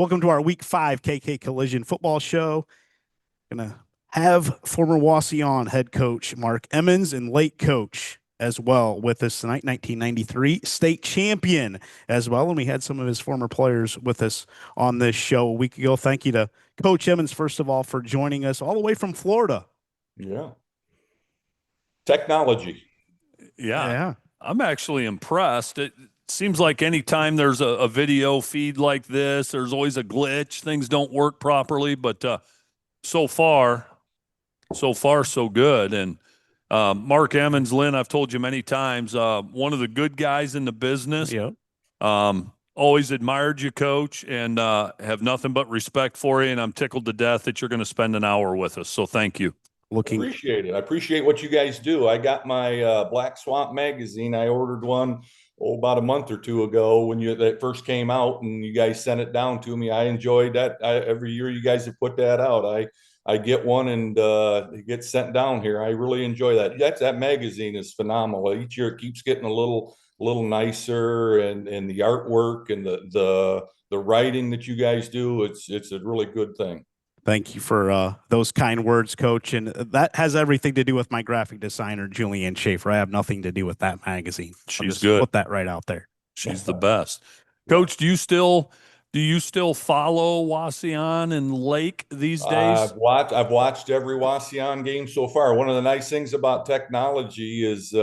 Welcome to our Week 5 KK Collision football show. Gonna have former Wauseon head coach Mark Emans and Lake coach as well with us tonight, 1993 state champion as well. And we had some of his former players with us on this show a week ago. Thank you to Coach Emans, first of all, for joining us all the way from Florida. Yeah. Technology. Yeah. I'm actually impressed. It seems like anytime there's a video feed like this, there's always a glitch. Things don't work properly, but so far, so good. And Mark Emans, Lynn, I've told you many times, one of the good guys in the business. Yep. Always admired you, Coach, and have nothing but respect for you. And I'm tickled to death that you're going to spend an hour with us. So thank you. Appreciate it. I appreciate what you guys do. I got my Black Swamp magazine. I ordered one about a month or two ago when that first came out, and you guys sent it down to me. I enjoyed that. Every year you guys have put that out. I get one and it gets sent down here. I really enjoy that. That magazine is phenomenal. Each year it keeps getting a little nicer, and the artwork and the writing that you guys do. It's a really good thing. Thank you for those kind words, Coach. And that has everything to do with my graphic designer, Julianne Schaefer. I have nothing to do with that magazine. She's good. Put that right out there. She's the best. Coach, do you still follow Wauseon and Lake these days? I've watched every Wauseon game so far. One of the nice things about technology is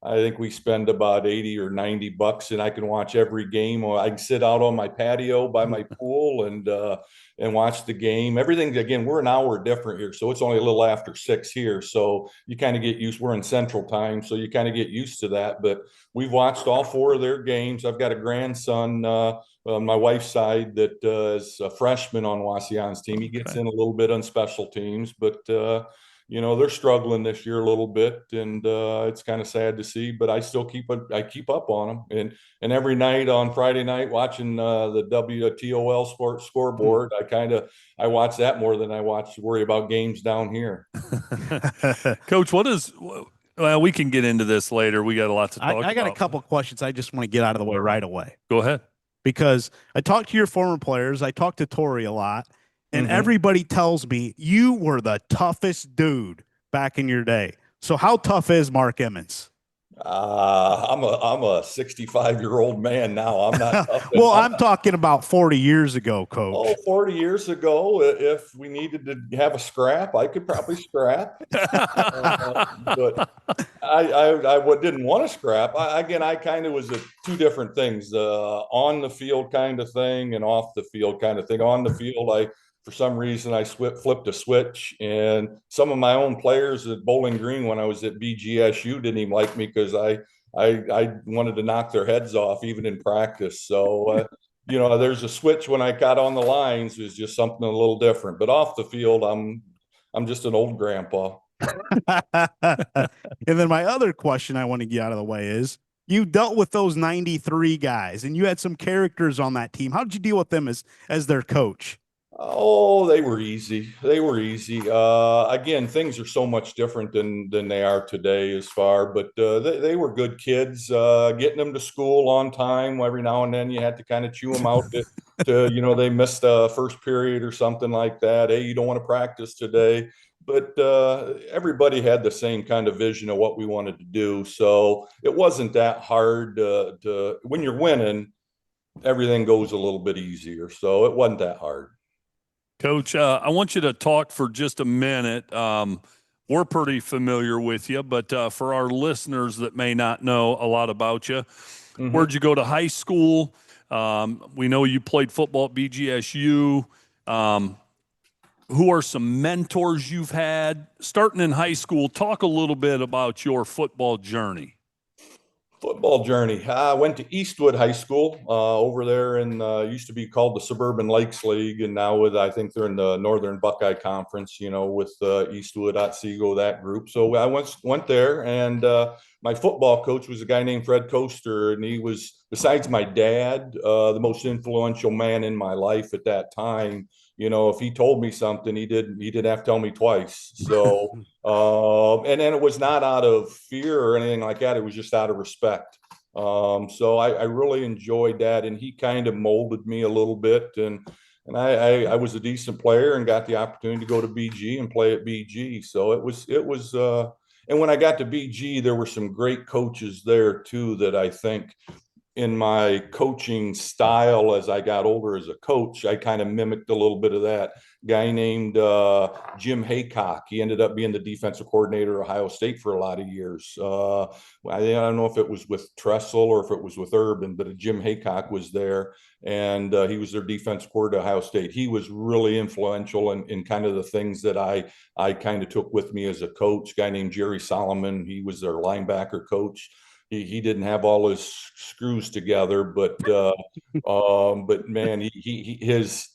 I think we spend about 80 or 90 bucks and I can watch every game. Or I can sit out on my patio by my pool and watch the game. Everything, again, we're an hour different here, so it's only a little after 6 here. So you kind of get used. We're in Central Time, so you kind of get used to that. But we've watched all 4 of their games. I've got a grandson on my wife's side that is a freshman on Wauseon's team. He gets in a little bit on special teams, but they're struggling this year a little bit, and it's kind of sad to see. But I still keep up on them, and every night on Friday night watching the WTOL Sports scoreboard, I watch that more than I worry about games down here. Coach, well, we can get into this later. We got a lot to talk about. I got a couple questions I just want to get out of the way right away. Go ahead. Because I talked to your former players. I talked to Tori a lot. And everybody tells me you were the toughest dude back in your day. So how tough is Mark Emans? I'm a 65-year-old man now. I'm not tough. Well, I'm talking about 40 years ago, Coach. Oh, 40 years ago, if we needed to have a scrap, I could probably scrap. But I didn't want to scrap. I kind of was two different things, on the field kind of thing and off the field kind of thing. On the field, for some reason, I flipped a switch, and some of my own players at Bowling Green when I was at BGSU didn't even like me because I wanted to knock their heads off even in practice. So, there's a switch when I got on the lines. It was just something a little different. But off the field, I'm just an old grandpa. And then my other question I want to get out of the way is, you dealt with those 93 guys, and you had some characters on that team. How did you deal with them as their coach? Oh, they were easy. Again, things are so much different than they are today but they were good kids, getting them to school on time. Every now and then you had to kind of chew them out to they missed a first period or something like that. Hey, you don't want to practice today. But everybody had the same kind of vision of what we wanted to do. So it wasn't that hard when you're winning, everything goes a little bit easier. So it wasn't that hard. Coach, I want you to talk for just a minute. We're pretty familiar with you, but for our listeners that may not know a lot about you, where'd you go to high school? We know you played football at BGSU. Who are some mentors you've had? Starting in high school, talk a little bit about your football journey. Football journey. I went to Eastwood High School over there, and used to be called the Suburban Lakes League, and now I think they're in the Northern Buckeye Conference. With Eastwood, Otsego, that group. So I went there, and my football coach was a guy named Fred Coaster, and he was, besides my dad, the most influential man in my life at that time. If he told me something, he didn't have to tell me twice. So, and then it was not out of fear or anything like that. It was just out of respect. So I really enjoyed that. And he kind of molded me a little bit. And And I was a decent player and got the opportunity to go to BG and play at BG. So and when I got to BG, there were some great coaches there too that I think in my coaching style as I got older as a coach, I kind of mimicked a little bit of that. Guy named Jim Haycock. He ended up being the defensive coordinator at Ohio State for a lot of years. I don't know if it was with Tressel or if it was with Urban, but Jim Haycock was there, and he was their defense coordinator at Ohio State. He was really influential in kind of the things that I kind of took with me as a coach. A guy named Jerry Solomon. He was their linebacker coach. He didn't have all his screws together, but man, his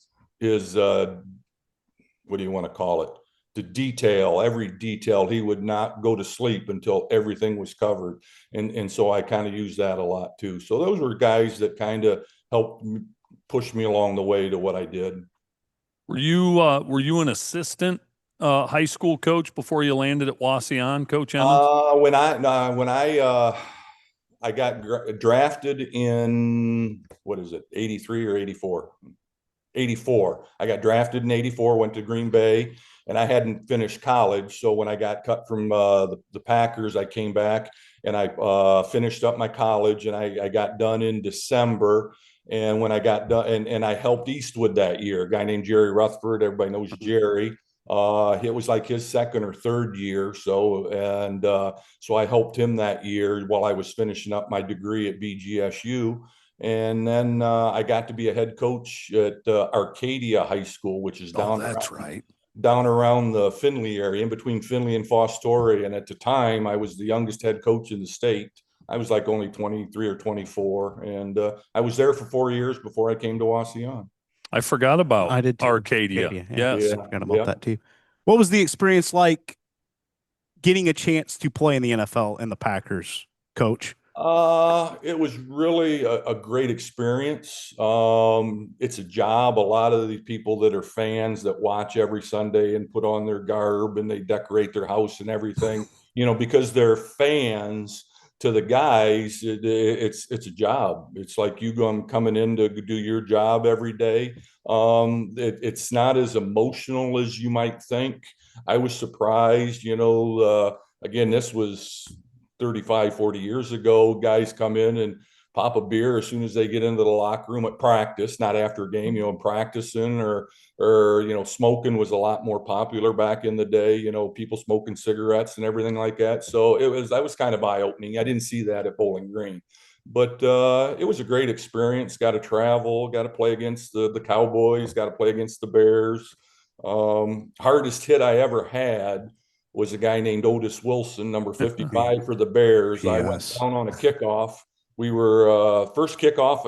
what do you want to call it? The detail, every detail, he would not go to sleep until everything was covered, and so I kind of used that a lot too. So those were guys that kind of helped push me along the way to what I did. Were you an assistant high school coach before you landed at Wauseon, Coach Emans? I got drafted in, what is it, 83 or 84? 84. I got drafted in 84, went to Green Bay, and I hadn't finished college. So when I got cut from the Packers, I came back and I finished up my college, and I got done in December. And when I got done, and I helped Eastwood that year, a guy named Jerry Rutherford. Everybody knows Jerry. It was like his second or third year. So I helped him that year while I was finishing up my degree at BGSU. And then I got to be a head coach at Arcadia High School, which is down around the Findlay area, in between Findlay and Fostoria. And at the time, I was the youngest head coach in the state. I was like only 23 or 24, and I was there for 4 years before I came to Wauseon. I forgot about I did too. Arcadia. Yes. I forgot about that too. What was the experience like getting a chance to play in the NFL and the Packers, Coach? It was really a great experience. It's a job. A lot of the people that are fans that watch every Sunday and put on their garb and they decorate their house and everything, because they're fans. To the guys, it's a job. It's like you coming in to do your job every day. It's not as emotional as you might think. I was surprised, again, this was 35, 40 years ago. Guys come in and pop a beer as soon as they get into the locker room at practice, not after a game, practicing or smoking was a lot more popular back in the day, people smoking cigarettes and everything like that. So that was kind of eye-opening. I didn't see that at Bowling Green, but it was a great experience. Got to travel, got to play against the Cowboys, got to play against the Bears. Hardest hit I ever had was a guy named Otis Wilson, number 55 for the Bears. Yes. I went down on a kickoff. We were first kickoff.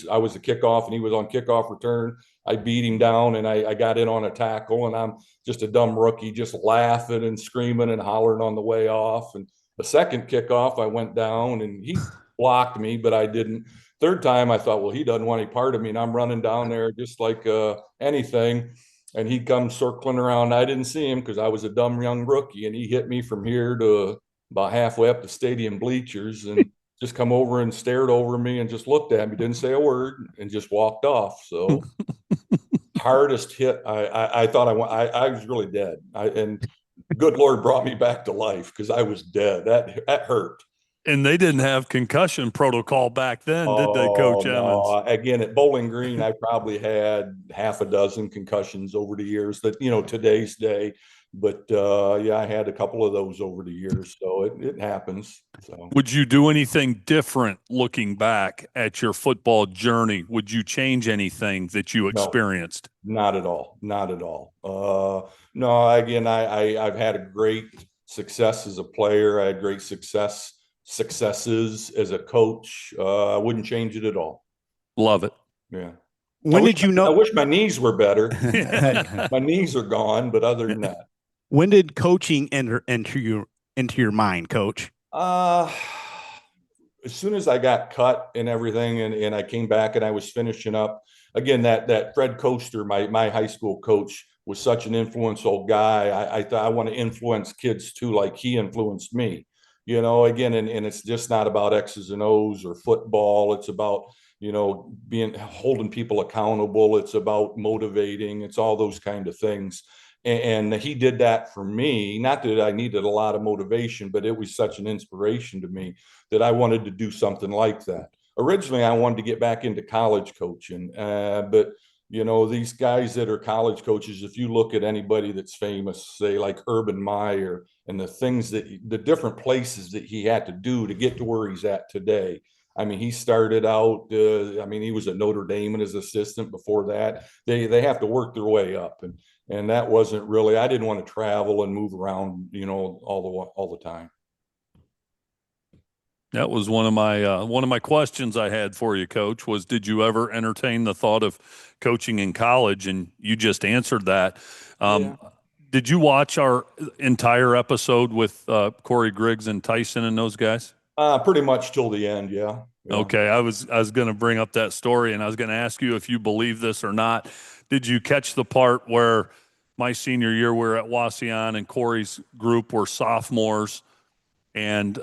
I was a kickoff and he was on kickoff return. I beat him down and I got in on a tackle, and I'm just a dumb rookie, just laughing and screaming and hollering on the way off. And the second kickoff, I went down and he blocked me, but I didn't. Third time, I thought, well, he doesn't want any part of me, and I'm running down there just like anything. And he comes circling around. I didn't see him because I was a dumb young rookie, and he hit me from here to about halfway up the stadium bleachers and just come over and stared over me and just looked at me, didn't say a word, and just walked off. So hardest hit. I thought I was really dead. And good Lord brought me back to life because I was dead. That hurt. And they didn't have concussion protocol back then, did they, Coach Emans? Again, at Bowling Green, I probably had half a dozen concussions over the years that, today's day. But I had a couple of those over the years. So it happens. So. Would you do anything different looking back at your football journey? Would you change anything that you experienced? No, not at all. Not at all. No, again, I've had a great success as a player. I had great successes as a coach. I wouldn't change it at all. Love it. Yeah. When did you know? I wish my knees were better. My knees are gone, but other than that. When did coaching enter into your mind, Coach? As soon as I got cut and everything, and I came back and I was finishing up again. That Fred Coaster, my high school coach, was such an influential guy. I thought I want to influence kids too, like he influenced me. Again, and it's just not about X's and O's or football. It's about being holding people accountable. It's about motivating. It's all those kind of things. And he did that for me. Not that I needed a lot of motivation, but it was such an inspiration to me that I wanted to do something like that. Originally, I wanted to get back into college coaching, but these guys that are college coaches, if you look at anybody that's famous, say like Urban Meyer, and the different places that he had to do to get to where he's at today. I mean, he started out, he was at Notre Dame and his assistant before that. They have to work their way up. And that wasn't really, I didn't want to travel and move around, all the time. That was one of my questions I had for you, Coach, was did you ever entertain the thought of coaching in college? And you just answered that. Yeah. Did you watch our entire episode with Corey Griggs and Tyson and those guys? Pretty much till the end, yeah. Okay, I was going to bring up that story, and I was going to ask you if you believe this or not. Did you catch the part where my senior year we were at Wauseon and Corey's group were sophomores, and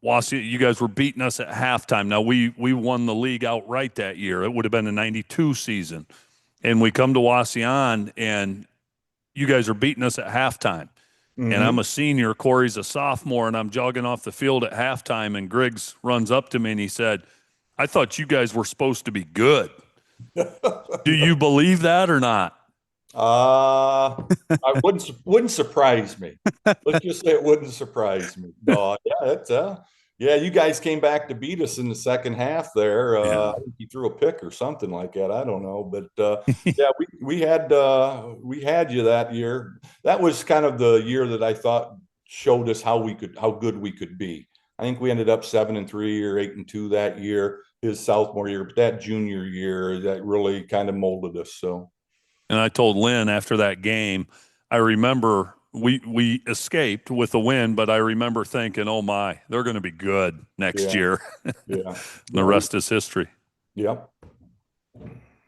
Wauseon, you guys were beating us at halftime. Now we won the league outright that year. It would have been the '92 season, and we come to Wauseon, and you guys are beating us at halftime. And I'm a senior, Corey's a sophomore, and I'm jogging off the field at halftime, and Griggs runs up to me and he said, "I thought you guys were supposed to be good." Do you believe that or not? I wouldn't surprise me. Let's just say it wouldn't surprise me. No, yeah, you guys came back to beat us in the second half there. Yeah. I think he threw a pick or something like that. I don't know, but yeah, we had you that year. That was kind of the year that I thought showed us how good we could be. I think we ended up 7-3 or 8-2 that year, his sophomore year, but that junior year that really kind of molded us. So. And I told Lynn after that game, I remember we escaped with a win, but I remember thinking, oh my, they're going to be good next year. Yeah. The rest is history. Yep.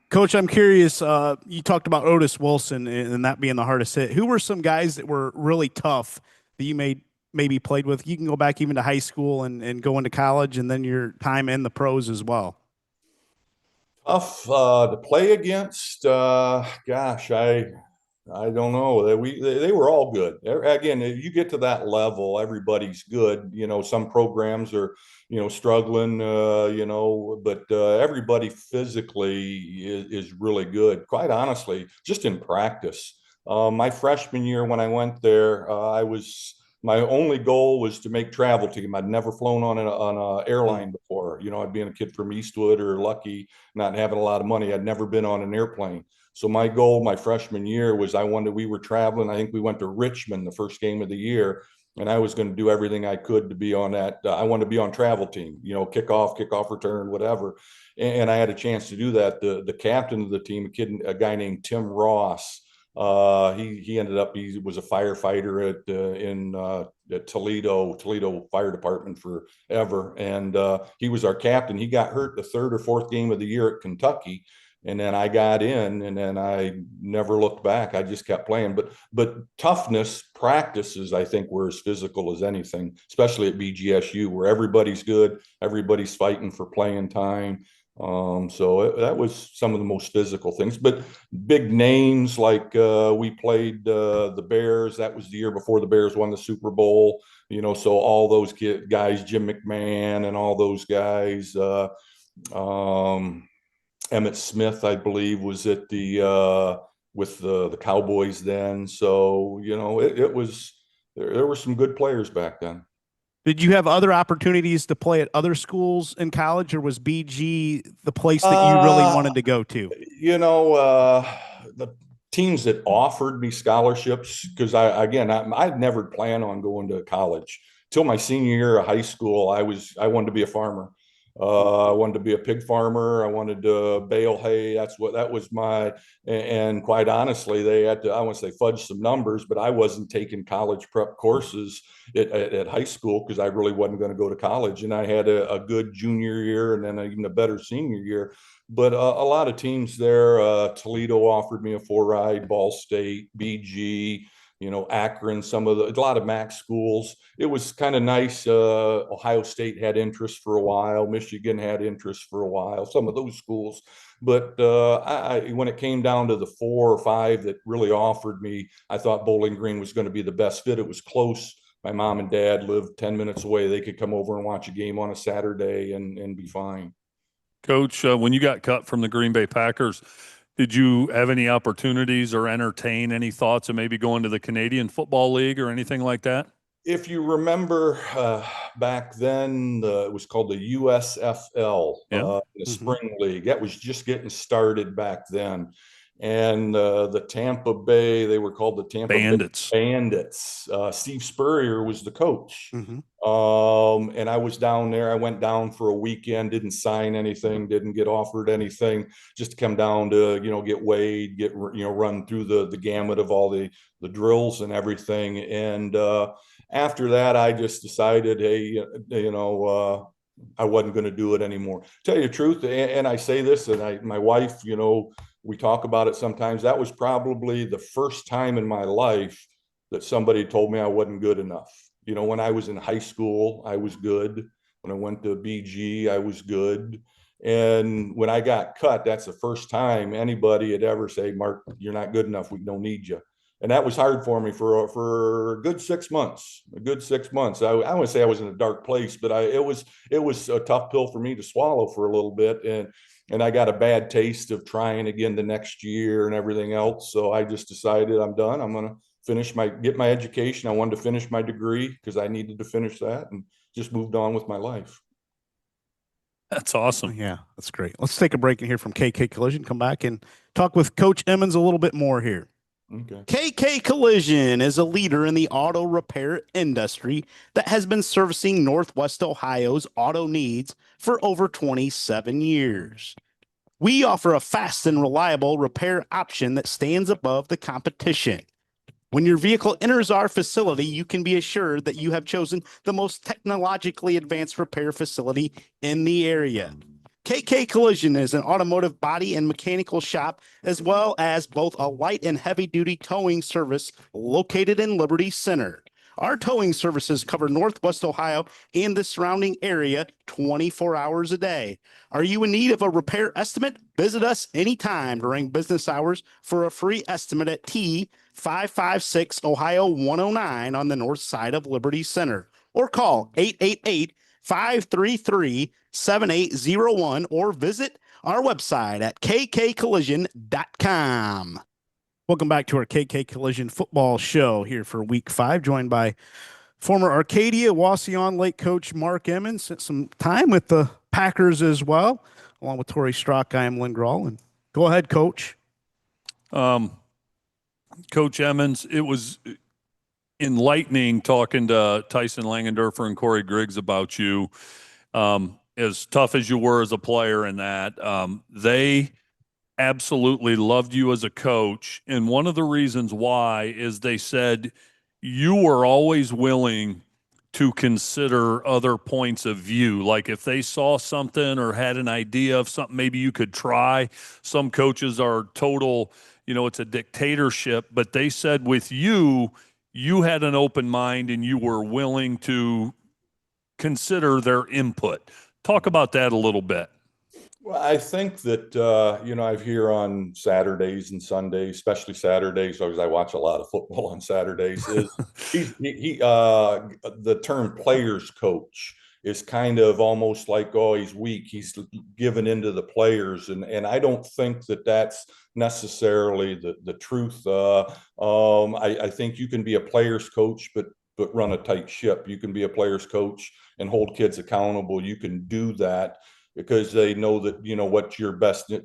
Coach, I'm curious. You talked about Otis Wilson and that being the hardest hit. Who were some guys that were really tough that you maybe played with? You can go back even to high school and go into college and then your time in the pros as well. Tough to play against. Gosh, I don't know. They were all good. Again, if you get to that level, everybody's good. Some programs are struggling. But everybody physically is really good. Quite honestly, just in practice. My freshman year when I went there, my only goal was to make travel team. I'd never flown on an airline before. I'd been a kid from Eastwood or lucky not having a lot of money. I'd never been on an airplane. So my goal my freshman year was we were traveling. I think we went to Richmond the first game of the year, and I was going to do everything I could to be on that. I wanted to be on travel team, kickoff return, whatever. And I had a chance to do that. The captain of the team, a guy named Tim Ross, he ended up, he was a firefighter at Toledo Fire Department forever. And he was our captain. He got hurt the third or fourth game of the year at Kentucky. And then I got in, and then I never looked back. I just kept playing. But toughness practices, I think, were as physical as anything, especially at BGSU, where everybody's good, everybody's fighting for playing time. So that was some of the most physical things. But big names like we played the Bears. That was the year before the Bears won the Super Bowl. So all those guys, Jim McMahon and all those guys. Emmitt Smith, I believe, was at with the Cowboys then. So it was there were some good players back then. Did you have other opportunities to play at other schools in college, or was BG the place that you really wanted to go to? The teams that offered me scholarships, because I'd never planned on going to college till my senior year of high school. I wanted to be a farmer. I wanted to be a pig farmer. I wanted to bale hay. That was and quite honestly, they had to, I want to say, fudge some numbers, but I wasn't taking college prep courses at high school because I really wasn't going to go to college. And I had a good junior year and then even a better senior year. But a lot of teams there, Toledo offered me a 4-ride, Ball State, BG, Akron, a lot of MAC schools. It was kind of nice. Ohio State had interest for a while. Michigan had interest for a while, some of those schools. But when it came down to the 4 or 5 that really offered me, I thought Bowling Green was going to be the best fit. It was close. My mom and dad lived 10 minutes away. They could come over and watch a game on a Saturday and be fine. Coach, when you got cut from the Green Bay Packers, did you have any opportunities or entertain any thoughts of maybe going to the Canadian Football League or anything like that? If you remember back then, it was called the USFL, Yeah. the spring league. That was just getting started back then. And the Tampa Bay, they were called the Tampa Bandits. Bay Bandits. Steve Spurrier was the coach. And I was down there. I went down for a weekend, didn't sign anything, didn't get offered anything, just to come down to, get weighed, run through the gamut of all the drills and everything. And after that, I just decided, hey, I wasn't going to do it anymore. Tell you the truth, and I say this, and my wife, we talk about it sometimes. That was probably the first time in my life that somebody told me I wasn't good enough. When I was in high school, I was good. When I went to BG, I was good. And when I got cut, that's the first time anybody had ever said, Mark, you're not good enough. We don't need you. And that was hard for me for a good 6 months. I wouldn't say I was in a dark place, but it was a tough pill for me to swallow for a little bit. And I got a bad taste of trying again the next year and everything else. So I just decided I'm done. I'm going to get my education. I wanted to finish my degree because I needed to finish that, and just moved on with my life. That's awesome. Yeah, that's great. Let's take a break in here from KK Collision. Come back and talk with Coach Emans a little bit more here. Okay. KK Collision is a leader in the auto repair industry that has been servicing Northwest Ohio's auto needs for over 27 years. We offer a fast and reliable repair option that stands above the competition. When your vehicle enters our facility, you can be assured that you have chosen the most technologically advanced repair facility in the area. KK Collision is an automotive body and mechanical shop, as well as both a light and heavy duty towing service located in Liberty Center. Our towing services cover Northwest Ohio and the surrounding area 24 hours a day. Are you in need of a repair estimate? Visit us anytime during business hours for a free estimate at T556 Ohio 109 on the north side of Liberty Center, or call 888-533-7801 or visit our website at kkcollision.com. Welcome back to our KK Collision football show here for week 5, joined by former Arcadia, Wauseon and Lake coach Mark Emans. Spent some time with the Packers as well, along with Tori Strock. I am Lynn Grawl. And go ahead, Coach. Coach Emans, it was enlightening talking to Tyson Langendorfer and Corey Griggs about you. As tough as you were as a player in that, they absolutely loved you as a coach. And one of the reasons why is they said you were always willing to consider other points of view. Like if they saw something or had an idea of something maybe you could try. Some coaches are total, it's a dictatorship, but they said with you, you had an open mind and you were willing to consider their input. Talk about that a little bit. Well, I think that, I've here on Saturdays and Sundays, especially Saturdays, because I watch a lot of football on Saturdays, is the term players coach is kind of almost like, oh, he's weak. He's given into the players. And I don't think that that's necessarily the truth. I think you can be a players coach, but run a tight ship. You can be a players coach and hold kids accountable. You can do that because they know that, what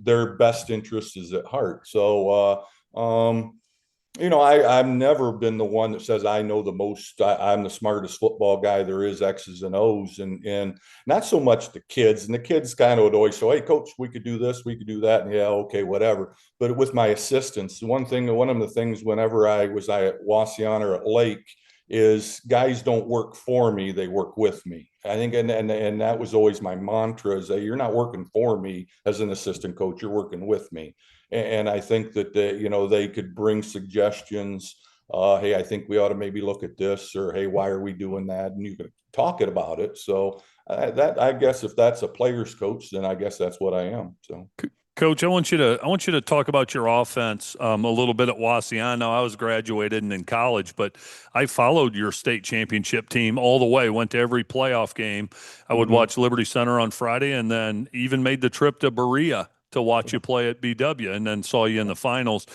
their best interest is at heart. So, I've never been the one that says I know the most, I'm the smartest football guy there is, X's and O's, and not so much the kids. And the kids kind of would always say, hey, coach, we could do this, we could do that. And yeah, okay, whatever. But with my assistants, one of the things whenever I was at Wauseon or at Lake is guys don't work for me, they work with me. I think, and that was always my mantra, is that you're not working for me as an assistant coach, you're working with me. And I think that they could bring suggestions hey, I think we ought to maybe look at this, or hey, why are we doing that? And you can talk about it. So I guess if that's a player's coach, then I guess that's what I am. So. Coach, I want you to talk about your offense a little bit at Wauseon. Now, I was graduated and in college, but I followed your state championship team all the way. Went to every playoff game. I would watch Liberty Center on Friday, and then even made the trip to Berea to watch you play at BW, and then saw you in the finals.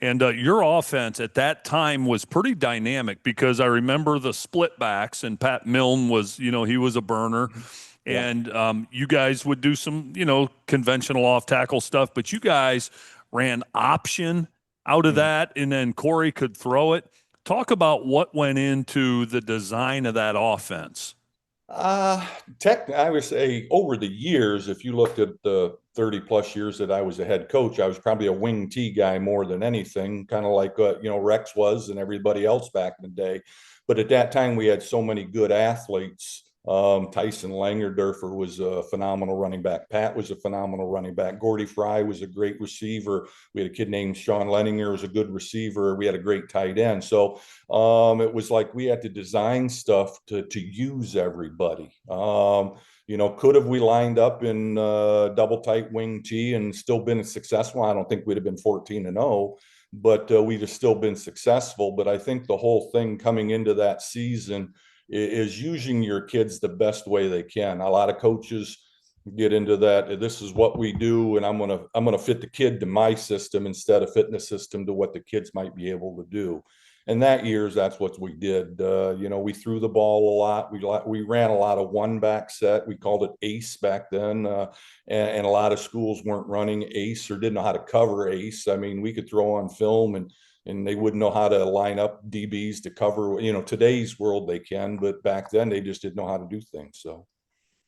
And your offense at that time was pretty dynamic, because I remember the split backs, and Pat Milne was, he was a burner. Yeah. And you guys would do some, conventional off tackle stuff, but you guys ran option out of that, and then Corey could throw it. Talk about what went into the design of that offense. I would say over the years, if you looked at the 30 plus years that I was a head coach, I was probably a wing T guy more than anything, kind of like Rex was and everybody else back in the day. But at that time, we had so many good athletes. Tyson Langerdorfer was a phenomenal running back. Pat was a phenomenal running back. Gordy Fry was a great receiver. We had a kid named Sean Lenninger, was a good receiver. We had a great tight end. So it was like we had to design stuff to use everybody. Could have we lined up in double tight wing T and still been successful? I don't think we'd have been 14-0, but we'd have still been successful. But I think the whole thing coming into that season is using your kids the best way they can. A lot of coaches get into that. This is what we do, and I'm gonna fit the kid to my system instead of fitting the system to what the kids might be able to do. And that's what we did. We threw the ball a lot. We ran a lot of one back set. We called it ace back then, and a lot of schools weren't running ace or didn't know how to cover ace. I mean, we could throw on film and they wouldn't know how to line up DBs to cover. Today's world they can, but back then they just didn't know how to do things. So,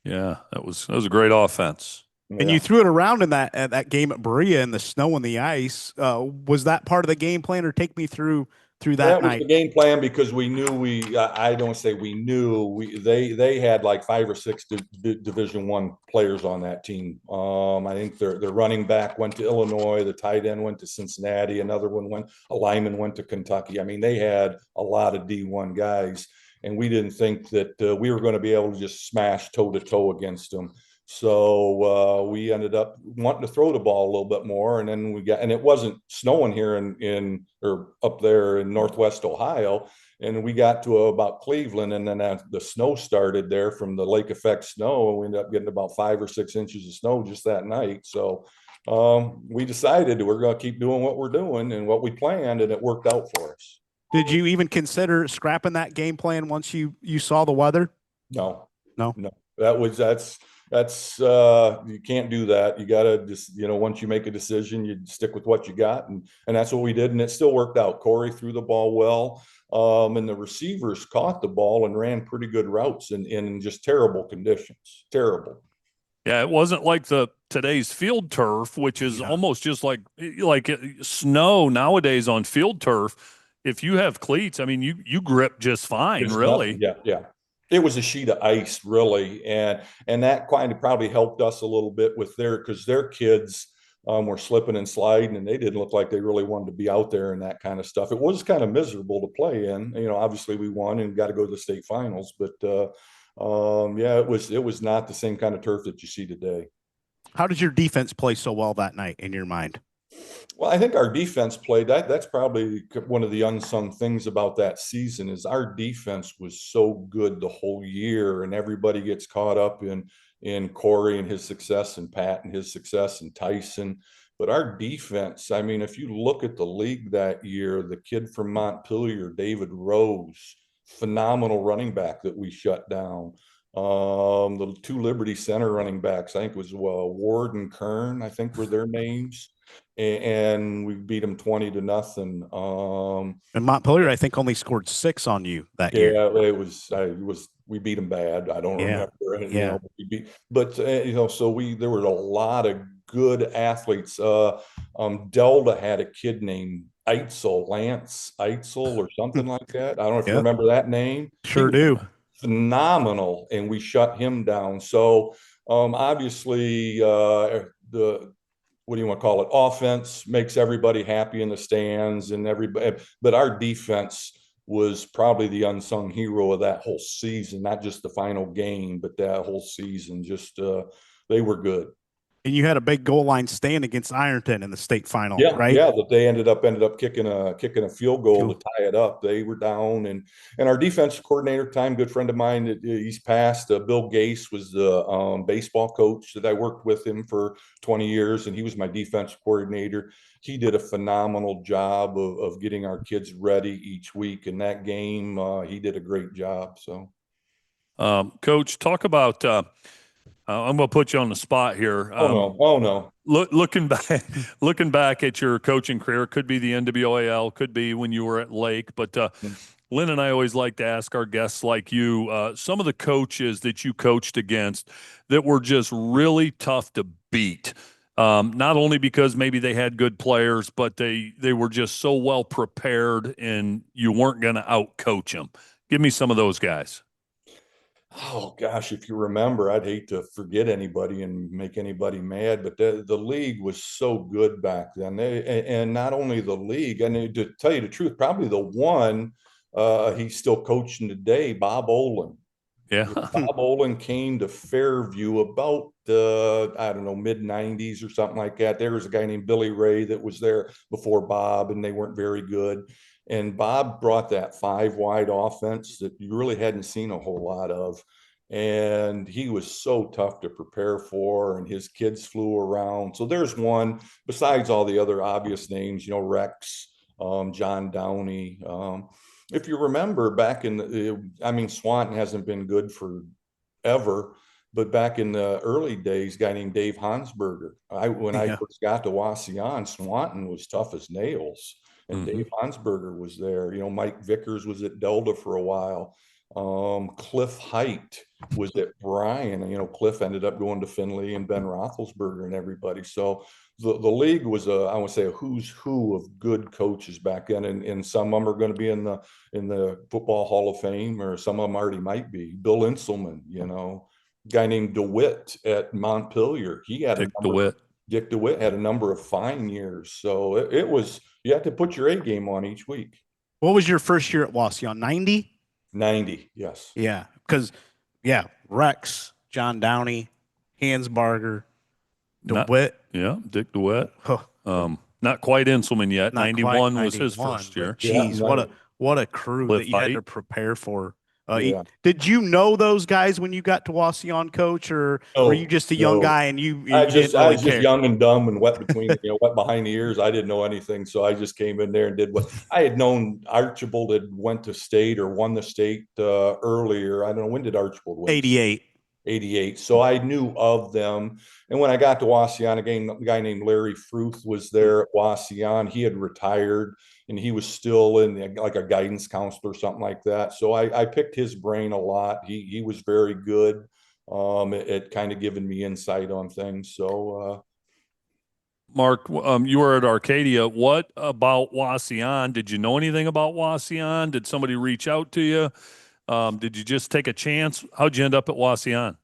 Yeah, that was a great offense. And yeah. you threw it around in that game at Berea in the snow and the ice. Was that part of the game plan, or take me through that That was night? the game plan, because we knew I don't say we knew they had like 5 or 6 Division I players on that team. I think their running back went to Illinois, the tight end went to Cincinnati, a lineman went to Kentucky. I mean, they had a lot of D1 guys, and we didn't think that we were going to be able to just smash toe to toe against them. So we ended up wanting to throw the ball a little bit more, and then and it wasn't snowing here in or up there in Northwest Ohio, and we got to about Cleveland, and then the snow started there from the lake effect snow, and we ended up getting about 5 or 6 inches of snow just that night. So we decided we're going to keep doing what we're doing and what we planned, and it worked out for us. Did you even consider scrapping that game plan once you saw the weather? No. That's you can't do that. You got to just, once you make a decision, you stick with what you got. And that's what we did. And it still worked out. Corey threw the ball well. And the receivers caught the ball and ran pretty good routes in just terrible conditions. Terrible. Yeah, it wasn't like today's field turf, which is almost just like snow nowadays on field turf. If you have cleats, I mean, you grip just fine, It's really. nothing. Yeah. It was a sheet of ice, really, and that kind of probably helped us a little bit with because their kids were slipping and sliding, and they didn't look like they really wanted to be out there and that kind of stuff. It was kind of miserable to play in. Obviously we won and got to go to the state finals, but it was not the same kind of turf that you see today. How did your defense play so well that night in your mind? Well, I think our defense played that's probably one of the unsung things about that season is our defense was so good the whole year, and everybody gets caught up in Corey and his success and Pat and his success and Tyson. But our defense, I mean, if you look at the league that year, the kid from Montpelier, David Rose, phenomenal running back that we shut down. The 2 Liberty Center running backs, I think it was Ward and Kern, I think were their names. And we beat them 20-0. And Montpelier, I think, only scored 6 on you that year. Yeah, it was. We beat them bad. I don't remember. So there were a lot of good athletes. Delta had a kid named Eitzel, Lance Eitzel, or something like that. I don't know if you remember that name. Sure do. Phenomenal, and we shut him down. So obviously what do you want to call it? Offense makes everybody happy in the stands and everybody, but our defense was probably the unsung hero of that whole season, not just the final game, but that whole season. Just they were good. And you had a big goal line stand against Ironton in the state final, Yeah, right? yeah, that they ended up kicking a field goal to tie it up. They were down, and our defensive coordinator, time good friend of mine, he's passed. Bill Gase was the baseball coach that I worked with him for 20 years, and he was my defensive coordinator. He did a phenomenal job of getting our kids ready each week. In that game, he did a great job. So, Coach, talk about. I'm going to put you on the spot here. oh no. Looking back at your coaching career, could be the NWAL, could be when you were at Lake, but Lynn and I always like to ask our guests like you, some of the coaches that you coached against that were just really tough to beat. Not only because maybe they had good players, but they were just so well prepared and you weren't going to out coach them. Give me some of those guys. Oh gosh, if you remember, I'd hate to forget anybody and make anybody mad, but the league was so good back then. And not only the league, and to tell you the truth, probably the one he's still coaching today, Bob Olin. Yeah. Bob Olin came to Fairview about I don't know, mid-90s or something like that. There was a guy named Billy Ray that was there before Bob, and they weren't very good. And Bob brought that 5 wide offense that you really hadn't seen a whole lot of. And he was so tough to prepare for, and his kids flew around. So there's one, besides all the other obvious names, Rex, John Downey. If you remember back in Swanton hasn't been good forever, but back in the early days, a guy named Dave Hansberger. When I first got to Wauseon, Swanton was tough as nails. And Dave Hansberger was there. Mike Vickers was at Delta for a while. Cliff Height was at Bryan. Cliff ended up going to Finley and Ben Roethlisberger and everybody. So the league was I would say a who's who of good coaches back then, and some of them are going to be in the Football Hall of Fame, or some of them already might be. Bill Inselman, guy named DeWitt at Montpelier. He had Dick DeWitt had a number of fine years. So it was, you had to put your A game on each week. What was your first year at Wauseon? 90? 90, yes. Yeah, because Rex, John Downey, Hansberger, DeWitt. Dick DeWitt. Not quite Inselman yet. 91 was his first year. Geez, what a crew that you had to prepare for. Yeah. Did you know those guys when you got to Wauseon, Coach, or were you just a young guy and I was just young and dumb and wet behind the ears. I didn't know anything, so I just came in there and did what I had known. Archibald had went to state or won the state earlier. I don't know, when did Archibald win? 88. So I knew of them. And when I got to Wauseon, a guy named Larry Fruth was there at Wauseon. He had retired, and he was still in like a guidance counselor or something like that. So I picked his brain a lot. He was very good at kind of giving me insight on things. So Mark, you were at Arcadia. What about Wauseon? Did you know anything about Wauseon? Did somebody reach out to you? Did you just take a chance? How'd you end up at Wauseon?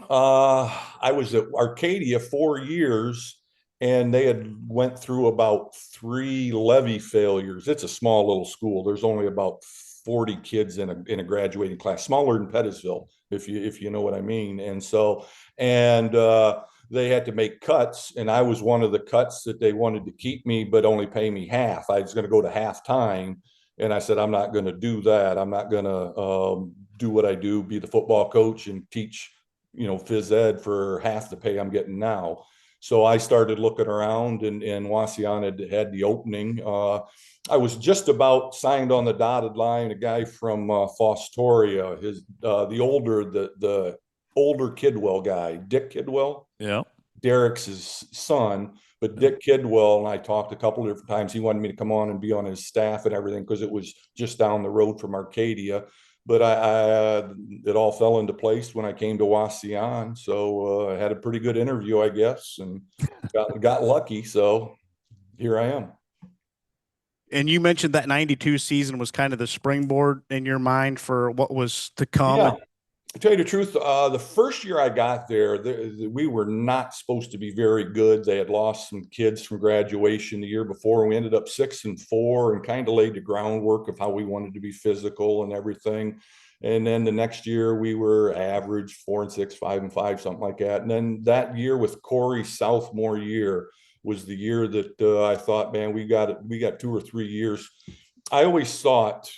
I was at Arcadia 4 years, and they had went through about 3 levy failures. It's a small little school. There's only about 40 kids in a graduating class, smaller than Pettisville, if you know what I mean. And so, they had to make cuts, and I was one of the cuts that they wanted to keep me, but only pay me half. I was going to go to halftime. And I said, I'm not going to do that. I'm not going to do what I do, be the football coach and teach, phys ed for half the pay I'm getting now. So I started looking around, and Wauseon had the opening. I was just about signed on the dotted line. A guy from Fostoria, the older Kidwell guy, Dick Kidwell. Yeah. Derek's son, but Dick Kidwell and I talked a couple of different times. He wanted me to come on and be on his staff and everything because it was just down the road from Arcadia. But it all fell into place when I came to Wauseon. So I had a pretty good interview, I guess, and got lucky. So here I am. And you mentioned that 92 season was kind of the springboard in your mind for what was to come. To tell you the truth, the first year I got there, we were not supposed to be very good. They had lost some kids from graduation the year before. And we ended up 6-4 and kind of laid the groundwork of how we wanted to be physical and everything. And then the next year we were average 4-6, 5-5, something like that. And then that year with Corey's sophomore year was the year that I thought, man, we got it. We got 2 or 3 years. I always thought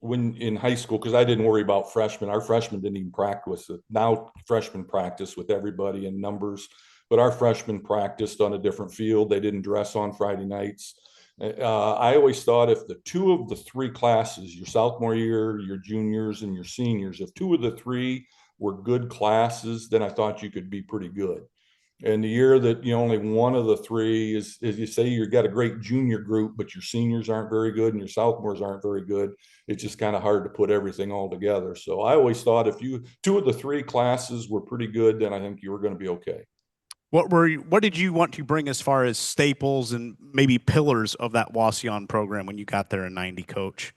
when in high school, because I didn't worry about freshmen. Our freshmen didn't even practice it. Now freshmen practice with everybody in numbers, but our freshmen practiced on a different field. They didn't dress on Friday nights. I always thought if the 2 of the 3 classes, your sophomore year, your juniors, and your seniors, if 2 of the 3 were good classes, then I thought you could be pretty good. And the year that only 1 of the 3 is you say you've got a great junior group, but your seniors aren't very good and your sophomores aren't very good. It's just kind of hard to put everything all together. So I always thought if 2 of the 3 classes were pretty good, then I think you were going to be okay. What did you want to bring as far as staples and maybe pillars of that Wauseon program when you got there in '90, Coach?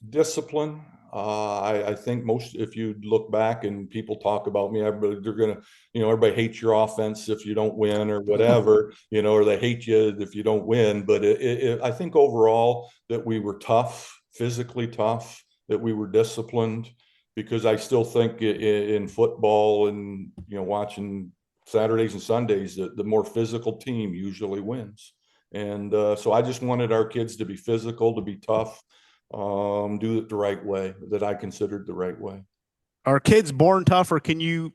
Discipline. I think if you look back and people talk about me, they're gonna, everybody hates your offense if you don't win or whatever, or they hate you if you don't win. But I think overall that we were tough, physically tough, that we were disciplined, because I still think in football and watching Saturdays and Sundays, the more physical team usually wins. And so I just wanted our kids to be physical, to be tough. Do it the right way, that I considered the right way. Are kids born tough, or can you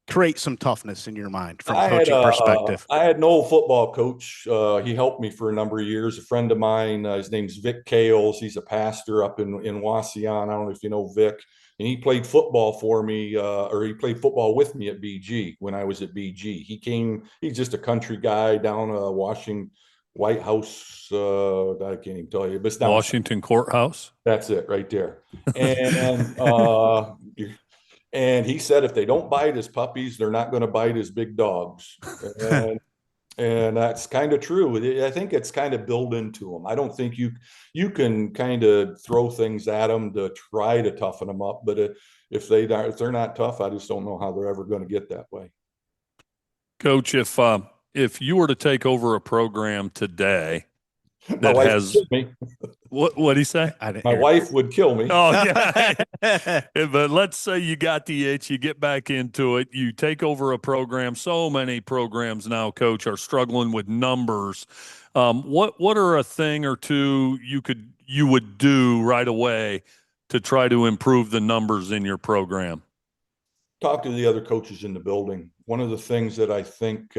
create some toughness in your mind from I coaching perspective? I had an old football coach. He helped me for a number of years. A friend of mine, his name's Vic Kales. He's a pastor up in Wauseon. I don't know if you know Vic. And he played football for me, or he played football with me at BG when I was at BG. He's just a country guy down Washington, White House. I can't even tell you, but it's down Washington Courthouse. That's it right there. And and he said if they don't bite as puppies, they're not going to bite as big dogs. And that's kind of true. I think it's kind of built into them. I don't think you can kind of throw things at them to try to toughen them up. But if they're not tough, I just don't know how they're ever going to get that way. Coach, if you were to take over a program today My that wife has would kill me. what do you say? My wife would kill me. Oh yeah. But let's say you got the itch, you get back into it, you take over a program. So many programs now, Coach, are struggling with numbers. What are a thing or two you would do right away to try to improve the numbers in your program? Talk to the other coaches in the building. One of the things that I think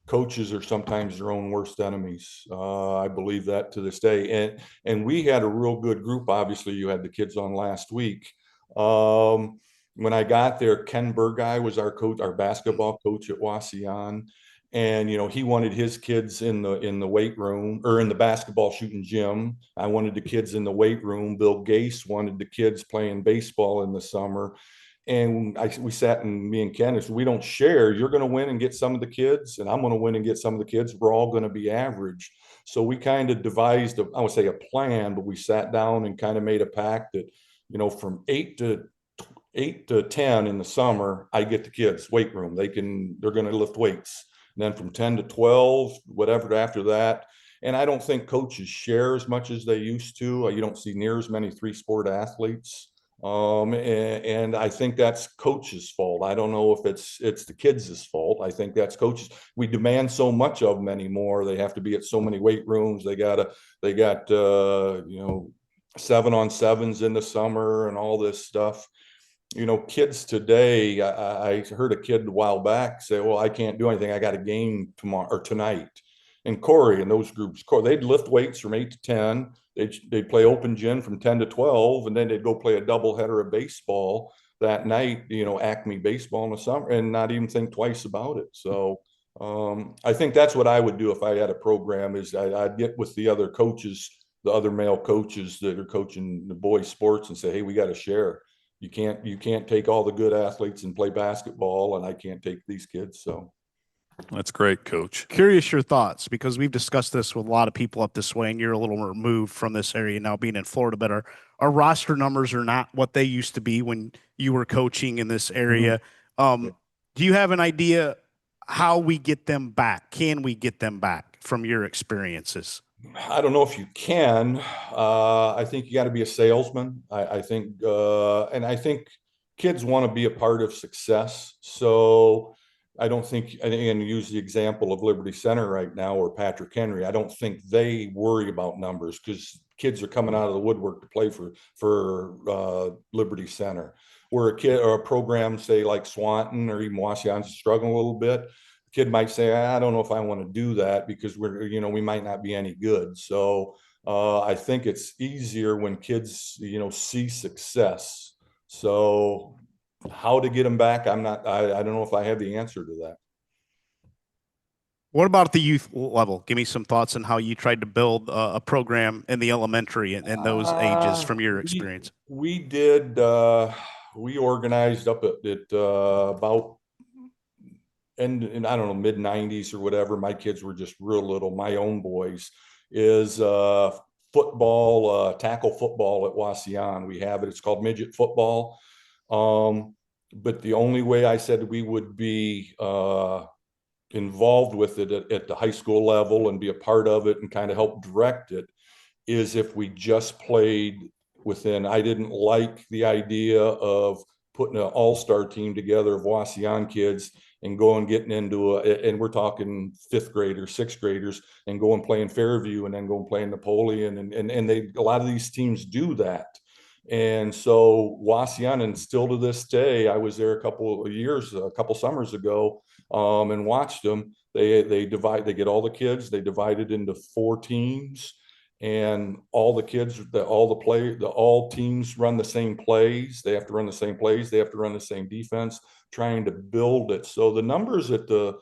coaches are sometimes their own worst enemies. I believe that to this day. And we had a real good group. Obviously, you had the kids on last week. When I got there, Ken Burguy was our coach, our basketball coach at Wauseon. And he wanted his kids in the weight room, or in the basketball shooting gym. I wanted the kids in the weight room. Bill Gase wanted the kids playing baseball in the summer. And we sat, and me and Ken said, we don't share. You're going to win and get some of the kids, and I'm going to win and get some of the kids. We're all going to be average. So we kind of devised, I would say a plan, but we sat down and kind of made a pact that, from 8 to 10 in the summer, I get the kids weight room. They're going to lift weights. And then from 10 to 12, whatever after that. And I don't think coaches share as much as they used to. You don't see near as many 3-sport athletes. And I think that's coach's fault. I don't know if it's the kids' fault. I think that's coaches. We demand so much of them anymore. They have to be at so many weight rooms. They got 7-on-7s in the summer and all this stuff. Kids today, I heard a kid a while back say, well, I can't do anything. I got a game tomorrow or tonight. And Corey and those groups, they'd lift weights from 8 to 10. They'd play open gym from 10 to 12, and then they'd go play a doubleheader of baseball that night, Acme baseball in the summer, and not even think twice about it. So I think that's what I would do if I had a program, is I'd get with the other coaches, the other male coaches that are coaching the boys sports, and say, hey, we got to share. You can't take all the good athletes and play basketball, and I can't take these kids. So That's great, Coach. Curious your thoughts, because we've discussed this with a lot of people up this way, and you're a little removed from this area now, being in Florida. But our roster numbers are not what they used to be when you were coaching in this area. Do you have an idea how we get them back? Can we get them back from your experiences? I don't know if you can. I think you got to be a salesman. I think, and I think kids want to be a part of success. So I don't think, and use the example of Liberty Center right now or Patrick Henry. I don't think they worry about numbers because kids are coming out of the woodwork to play for Liberty Center. Where a kid or a program, say like Swanton or even Wauseon's struggling a little bit, kid might say, I don't know if I want to do that because we might not be any good. So I think it's easier when kids, see success. So how to get them back? I don't know if I have the answer to that. What about the youth level? Give me some thoughts on how you tried to build a program in the elementary and those ages from your experience. We did, we organized up at about and I don't know, mid 90s or whatever. My kids were just real little. My own boys is football, tackle football at Wauseon. We have it. It's called midget football. But the only way I said we would be involved with it at the high school level and be a part of it and kind of help direct it is if we just played within. I didn't like the idea of putting an all-star team together of Wauseon kids and getting into and we're talking fifth graders, sixth graders, and go and play in Fairview and then go and play in Napoleon. And a lot of these teams do that. And so Wauseon, and still to this day, I was there a couple summers ago, and watched them. They get all the kids, they divide it into 4 teams, and all the kids, all teams run the same plays. They have to run the same plays. They have to run the same defense, trying to build it. So the numbers at the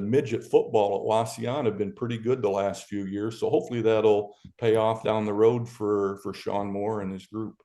midget football at Wauseon have been pretty good the last few years. So hopefully that'll pay off down the road for Sean Moore and his group.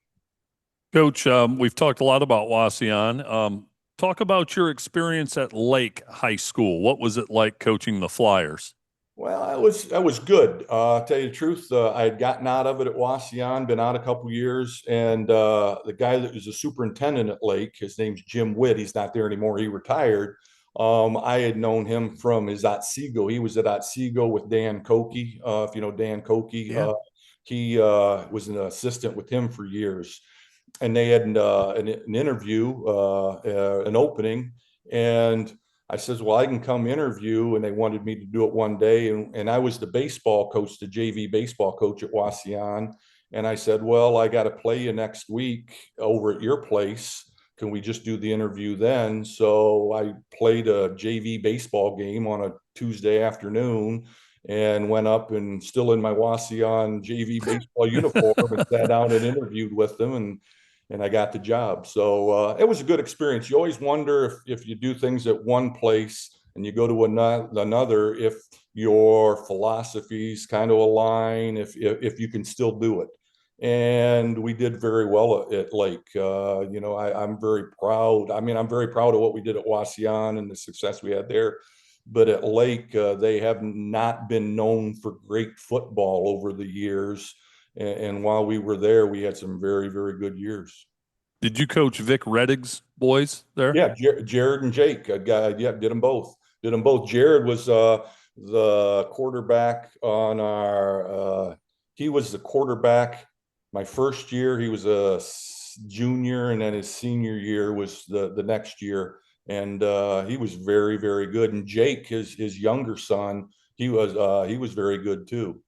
Coach, we've talked a lot about Wauseon. Talk about your experience at Lake High School. What was it like coaching the Flyers? Well, that was good. Tell you the truth, I had gotten out of it at Wauseon, been out a couple years, and the guy that was the superintendent at Lake, his name's Jim Witt. He's not there anymore. He retired. I had known him from his Otsego. He was at Otsego with Dan Koke. If you know Dan Koke, Yeah. he was an assistant with him for years. And they had an interview, an opening, and I says, well, I can come interview. And they wanted me to do it one day. And I was the baseball coach, the JV baseball coach at Wauseon. And I said, well, I got to play you next week over at your place. Can we just do the interview then? So I played a JV baseball game on a Tuesday afternoon and went up and still in my Wauseon JV baseball uniform and sat down and interviewed with them. And I got the job. So it was a good experience. You always wonder if you do things at one place and you go to another, if your philosophies kind of align, if you can still do it. And we did very well at Lake. I'm very proud. I mean, I'm very proud of what we did at Wauseon and the success we had there. But at Lake, they have not been known for great football over the years. And while we were there, we had some very, very good years. Did you coach Vic Redig's boys there? Yeah, Jared and Jake. Did them both. Jared was the quarterback on our. He was the quarterback my first year. He was a junior, and then his senior year was the next year, and he was very, very good. And Jake, his younger son, he was very good too.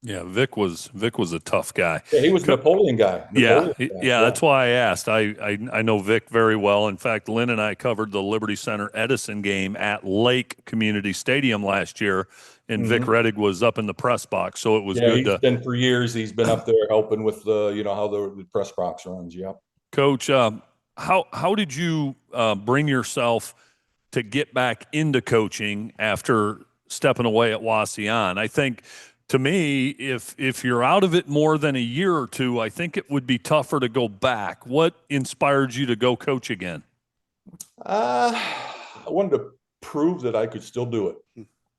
Yeah, Vic was a tough guy. Yeah, he was a Napoleon guy. Yeah, that's why I asked. I know Vic very well. In fact, Lynn and I covered the Liberty Center Edison game at Lake Community Stadium last year, and Vic Redig was up in the press box, so it was good. He's been for years. He's been up there helping with how the press box runs. Yep. Coach, how did you bring yourself to get back into coaching after stepping away at Wauseon? I think, to me, if you're out of it more than a year or two, I think it would be tougher to go back. What inspired you to go coach again? I wanted to proved that I could still do it.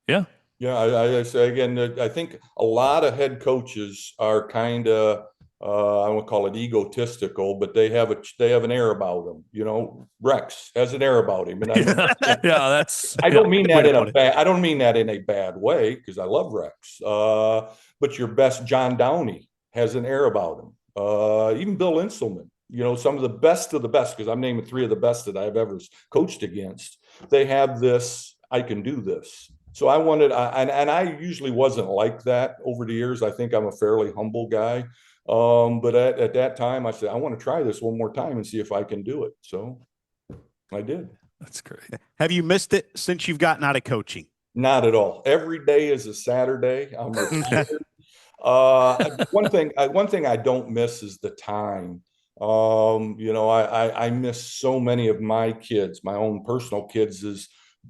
Yeah. Yeah, I say again, I think a lot of head coaches are kind of, I won't call it egotistical, but they have an air about them. You know, Rex has an air about him, and Yeah, that's. I don't mean good way that to in a put it. bad. I don't mean that in a bad way because I love Rex. But your best John Downey has an air about him. Even Bill Inselman. You know, some of the best, because I'm naming three of the best that I've ever coached against. They have this. I can do this. So I wanted, and I usually wasn't like that over the years. I think I'm a fairly humble guy. But at that time, I said, I want to try this one more time and see if I can do it. So I did. That's great. Have you missed it since you've gotten out of coaching? Not at all. Every day is a Saturday. I'm retired. One thing I don't miss is the time. You know, I miss so many of my kids, my own personal kids, is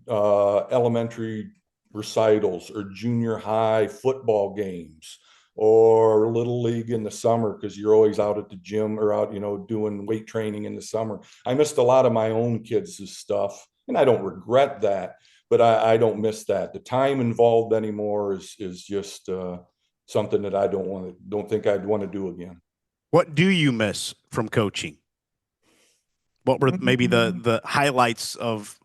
elementary recitals or junior high football games or little league in the summer because you're always out at the gym or out, you know, doing weight training in the summer. I missed a lot of my own kids' stuff, and I don't regret that, but I don't miss that. The time involved anymore is just something that I don't think I'd want to do again. What do you miss from coaching? What were maybe the highlights of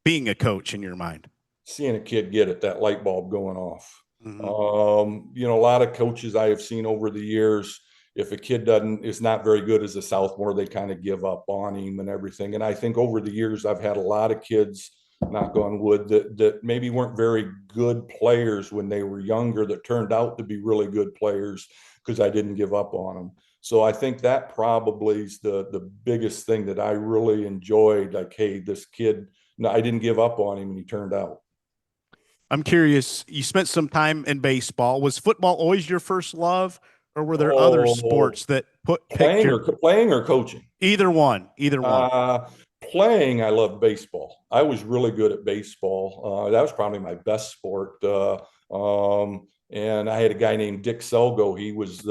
being a coach in your mind? Seeing a kid get it, that light bulb going off. Mm-hmm. You know, a lot of coaches I have seen over the years, if a kid is not very good as a sophomore, they kind of give up on him and everything. And I think over the years, I've had a lot of kids, knock on wood, that maybe weren't very good players when they were younger that turned out to be really good players because I didn't give up on them. So I think that probably is the biggest thing that I really enjoyed. Like, hey, this kid, no, I didn't give up on him and he turned out. I'm curious, you spent some time in baseball. Was football always your first love, or were there other sports that picked your playing or coaching? Either one, either one. Playing, I loved baseball. I was really good at baseball. That was probably my best sport. And I had a guy named Dick Selgo. He was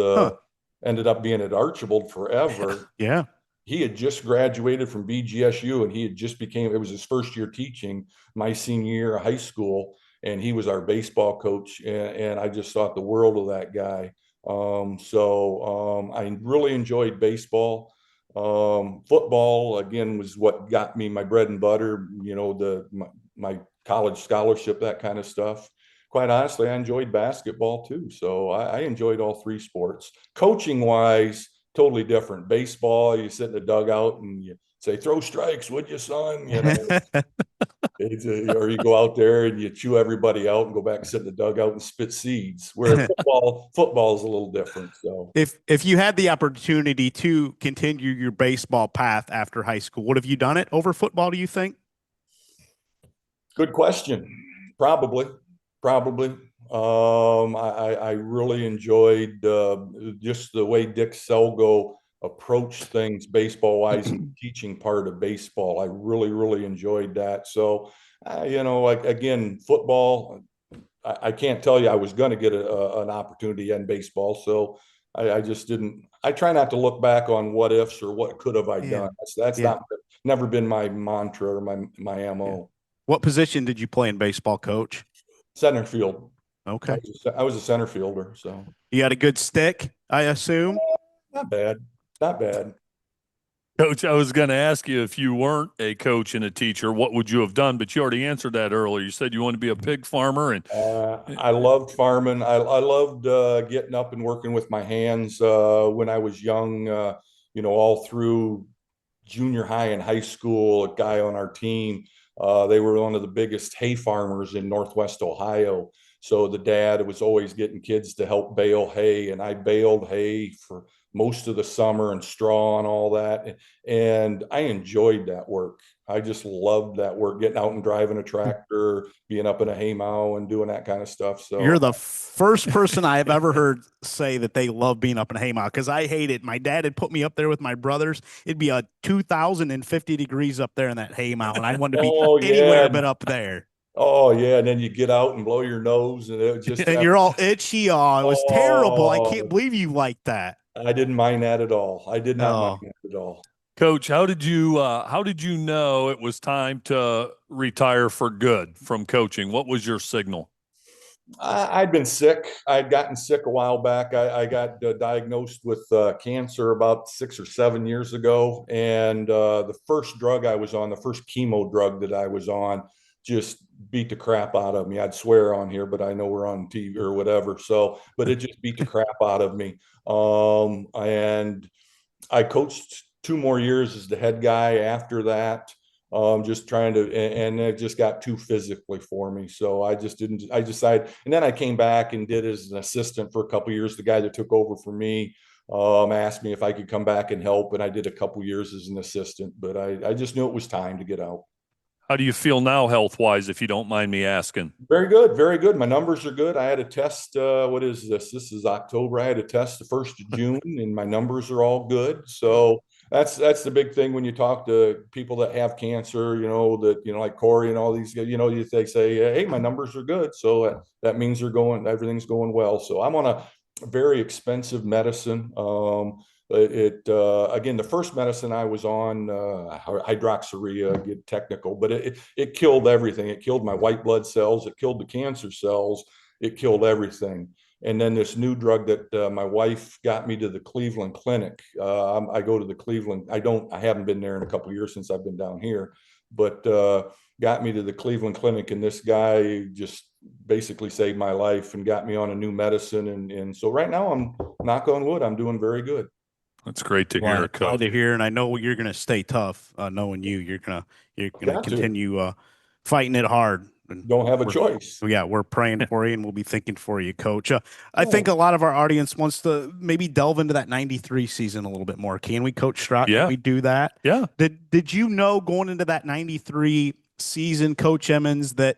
ended up being at Archibald forever. Yeah. He had just graduated from BGSU and he had just it was his first year teaching my senior year of high school. And he was our baseball coach. And I just thought the world of that guy. I really enjoyed baseball. Football, again, was what got me my bread and butter, you know, my college scholarship, that kind of stuff. Quite honestly, I enjoyed basketball too. So I enjoyed all three sports. Coaching wise, totally different. Baseball, you sit in the dugout and you say, throw strikes, would you, son? You know, or you go out there and you chew everybody out and go back and sit in the dugout and spit seeds. Where football is a little different. So if you had the opportunity to continue your baseball path after high school, would have you done it over football, do you think? Good question. Probably. I really enjoyed just the way Dick Selgo approached things baseball wise and teaching part of baseball. I really enjoyed that. So, you know, like again, football, I can't tell you I was going to get an opportunity in baseball. So I just didn't. I try not to look back on what ifs or what could have I done. That's never been my mantra or my MO. Yeah. What position did you play in baseball, Coach? Center field. Okay. I was a center fielder. So you had a good stick, I assume? Not bad. Coach, I was going to ask you, if you weren't a coach and a teacher, what would you have done? But you already answered that earlier. You said you want to be a pig farmer. And I loved farming. I loved getting up and working with my hands when I was young, you know, all through junior high and high school. A guy on our team, they were one of the biggest hay farmers in Northwest Ohio. So the dad was always getting kids to help bale hay, and I baled hay for most of the summer and straw and all that. And I enjoyed that work. I just loved that work, getting out and driving a tractor, being up in a hay mow and doing that kind of stuff. So you're the first person I've ever heard say that they love being up in a hay mow, because I hate it. My dad had put me up there with my brothers. It'd be a 2,050 degrees up there in that hay mow, and I wanted to be anywhere but up there. Oh yeah, and then you get out and blow your nose, and it just and you're all itchy. Oh, it was terrible. I can't believe you like that. I didn't mind that at all. I did not mind that at all. Coach, how did you know it was time to retire for good from coaching? What was your signal? I'd been sick. I'd gotten sick a while back. I got diagnosed with cancer about 6 or 7 years ago. And the first drug I was on, the first chemo drug that I was on, just beat the crap out of me. I'd swear on here, but I know we're on TV or whatever. So, but it just beat the crap out of me. And I coached 2 more years as the head guy after that. Just trying to, and it just got too physically for me. So I just didn't, I decided, and then I came back and did as an assistant for a couple of years. The guy that took over for me asked me if I could come back and help. And I did a couple of years as an assistant, but I just knew it was time to get out. How do you feel now health wise, if you don't mind me asking? Very good, very good. My numbers are good. I had a test. What is this? This is October. I had a test the 1st of June, and my numbers are all good. So that's the big thing when you talk to people that have cancer. Like Corey and all these. They say, "Hey, my numbers are good." So that means everything's going well. So I'm on a very expensive medicine. Again, the first medicine I was on, hydroxyurea, get technical, but it killed everything. It killed my white blood cells. It killed the cancer cells. It killed everything. And then this new drug that my wife got me to the Cleveland Clinic. I go to the Cleveland. I haven't been there in a couple of years since I've been down here, but got me to the Cleveland Clinic, and this guy just basically saved my life and got me on a new medicine. And so right now, I'm, knock on wood, I'm doing very good. That's great to hear, Glad Coach. to hear, and I know you're going to stay tough. Knowing you're gonna Got to. continue fighting it hard. And Don't have a we're- choice. Yeah, we're praying for you, and we'll be thinking for you, Coach. I Oh. think a lot of our audience wants to maybe delve into that '93 season a little bit more. Can we, Coach Strock? Yeah. Can we do that? Yeah. Did you know going into that '93 season, Coach Emans, that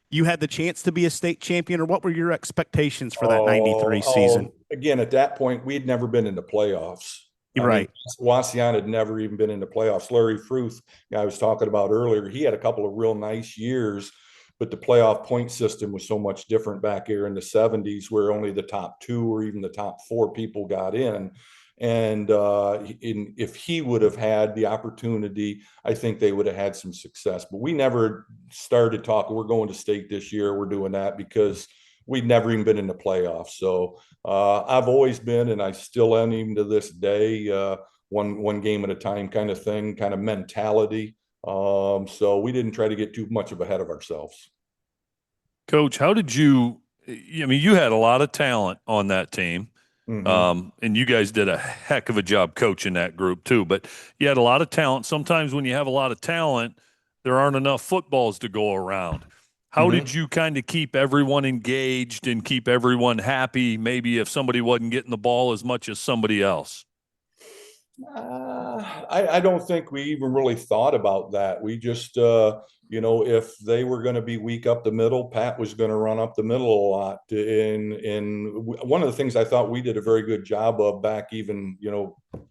you had the chance to be a state champion, or what were your expectations for that '93 season? Again, at that point, we'd never been in the playoffs. You're I mean, right. Wauseon had never even been in the playoffs. Larry Fruth, I was talking about earlier, he had a couple of real nice years, but the playoff point system was so much different back here in the 70s, where only the top two or even the top four people got in. And if he would have had the opportunity, I think they would have had some success. But we never started talking, we're going to state this year, we're doing that, because we'd never even been in the playoffs. So I've always been, and I still am even to this day, one game at a time kind of thing, kind of mentality. So we didn't try to get too much ahead of ourselves. Coach, how did you? I mean, you had a lot of talent on that team. And you guys did a heck of a job coaching that group too. But you had a lot of talent. Sometimes when you have a lot of talent, there aren't enough footballs to go around. How did you kind of keep everyone engaged and keep everyone happy? Maybe if somebody wasn't getting the ball as much as somebody else. I don't think we even really thought about that. We just, if they were going to be weak up the middle, Pat was going to run up the middle a lot. And one of the things I thought we did a very good job of back even,